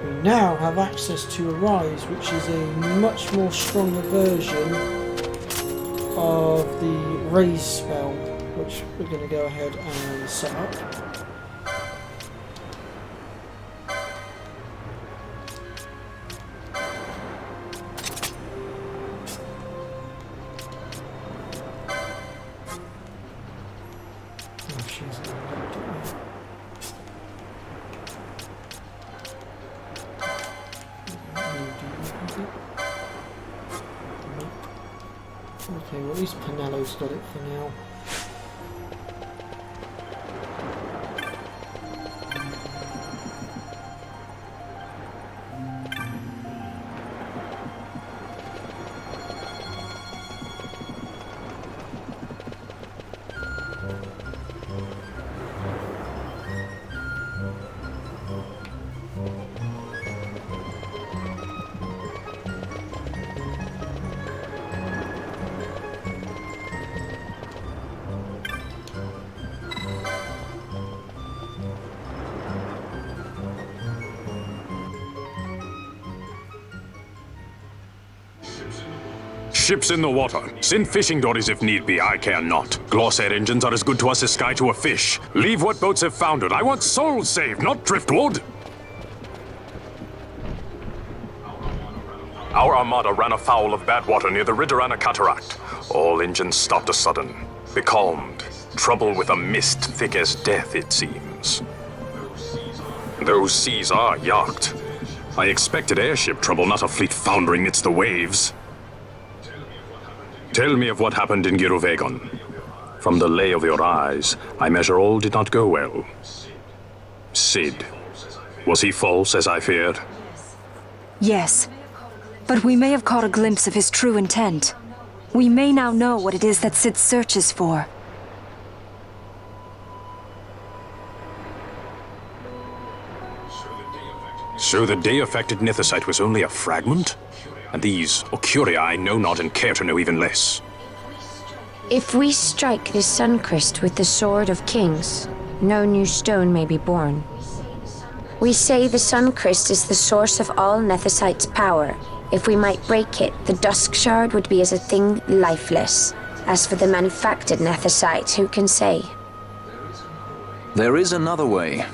We now have access to Arise, which is a much more stronger version of the raise spell, which we're going to go ahead and set up. Oh, she's unlocked it now. Okay, well at least Penelo's got it for now. Ships in the water. Send fishing dories if need be, I care not. Glossair engines are as good to us as sky to a fish. Leave what boats have foundered. I want souls saved, not driftwood. Our armada ran afoul of bad water near the Riderana Cataract. All engines stopped a sudden. Becalmed. Trouble with a mist thick as death, it seems. Those seas are yacht. I expected airship trouble, not a fleet foundering midst the waves. Tell me of what happened in Girovegon. From the lay of your eyes, I measure all did not go well. Cid. Was he false, as I feared? Yes, but we may have caught a glimpse of his true intent. We may now know what it is that Cid searches for. So the day-affected Nithosite was only a fragment? And these Ocuria I know not and care to know even less. If we strike this Suncrest with the Sword of Kings, no new stone may be born. We say the Suncrest is the source of all Nethosite's power. If we might break it, the Dusk Shard would be as a thing lifeless. As for the manufactured Nethosite, who can say? There is another way.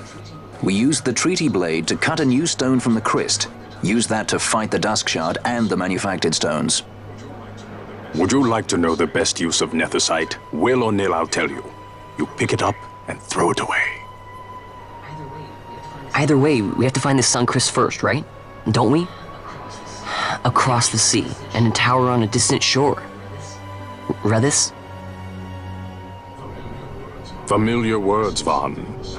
We used the Treaty Blade to cut a new stone from the Christ. Use that to fight the Dusk Shard and the manufactured stones. Would you like to know the best use of Nethosite? Will or nil, I'll tell you. You pick it up and throw it away. Either way, we have to find the Suncrest first, right? Don't we? Across the sea, and a tower on a distant shore. Redis? Familiar words, Vaughn.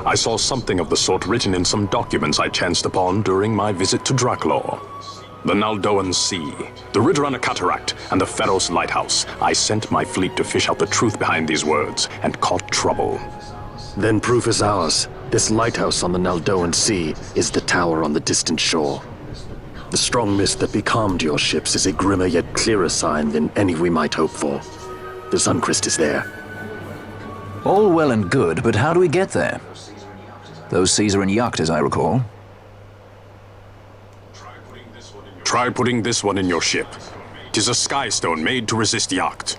I saw something of the sort written in some documents I chanced upon during my visit to Draklor. The Naldoan Sea, the Ridorana Cataract, and the Pharos Lighthouse. I sent my fleet to fish out the truth behind these words, and caught trouble. Then proof is ours. This lighthouse on the Naldoan Sea is the tower on the distant shore. The strong mist that becalmed your ships is a grimmer yet clearer sign than any we might hope for. The Suncrest is there. All well and good, but how do we get there? Those seas are in yacht, as I recall. Try putting this one in your ship. 'Tis a skystone made to resist yacht.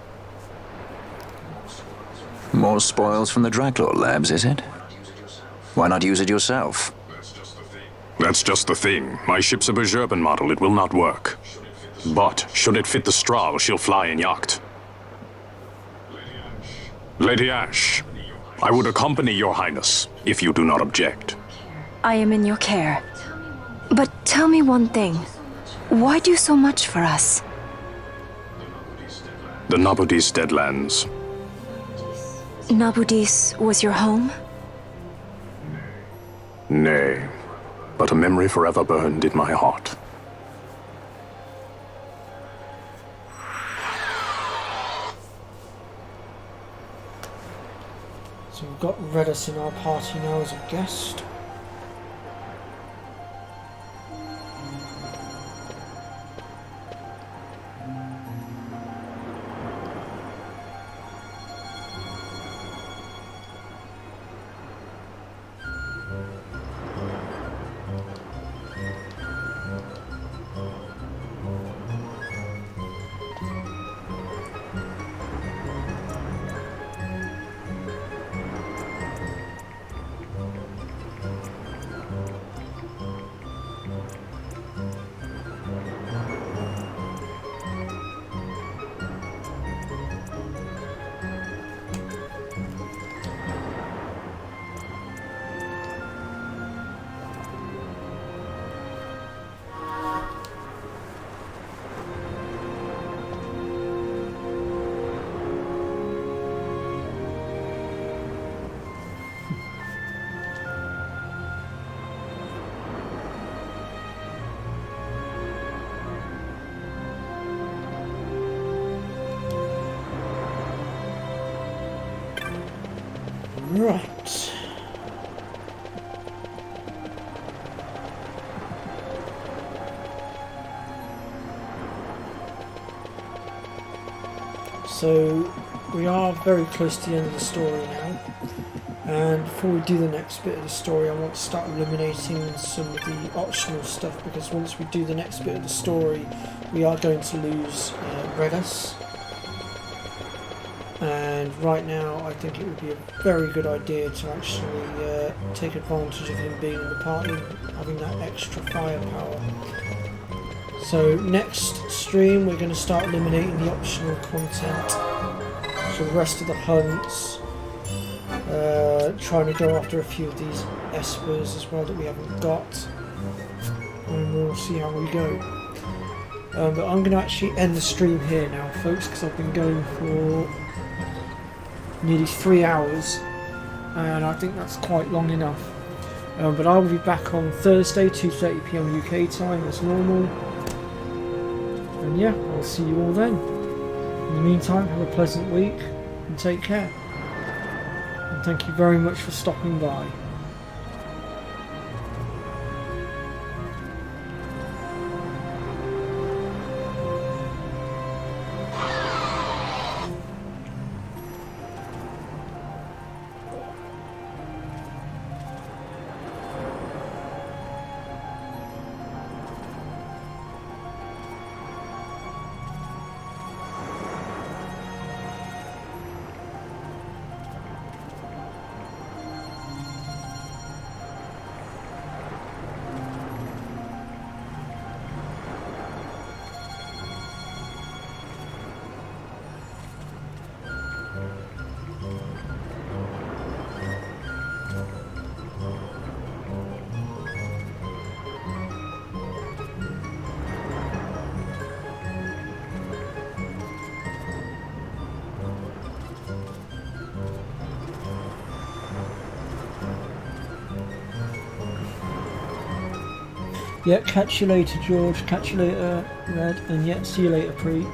More spoils from the Draklor labs, is it? Why not use it yourself? That's just the thing. My ship's a Bergerben model. It will not work. But should it fit the Strahl, she'll fly in yacht. Lady Ash, I would accompany your highness, if you do not object. I am in your care. But tell me one thing. Why do so much for us? The Nabudis Deadlands. Nabudis was your home? Nay, but a memory forever burned in my heart. So we've got Redis in our party now as a guest. Right. So we are very close to the end of the story now, and before we do the next bit of the story I want to start eliminating some of the optional stuff, because once we do the next bit of the story we are going to lose Redis. And right now I think it would be a very good idea to actually take advantage of him being in the party, having that extra firepower. So next stream we're going to start eliminating the optional content, so the rest of the hunts, trying to go after a few of these espers as well that we haven't got, and we'll see how we go. But I'm going to actually end the stream here now folks, because I've been going for nearly 3 hours and I think that's quite long enough. But I will be back on Thursday 2:30 PM UK time as normal, and yeah, I'll see you all then. In the meantime, have a pleasant week and take care, and thank you very much for stopping by. Yeah, catch you later, George. Catch you later, Red. And yeah, see you later, Pre.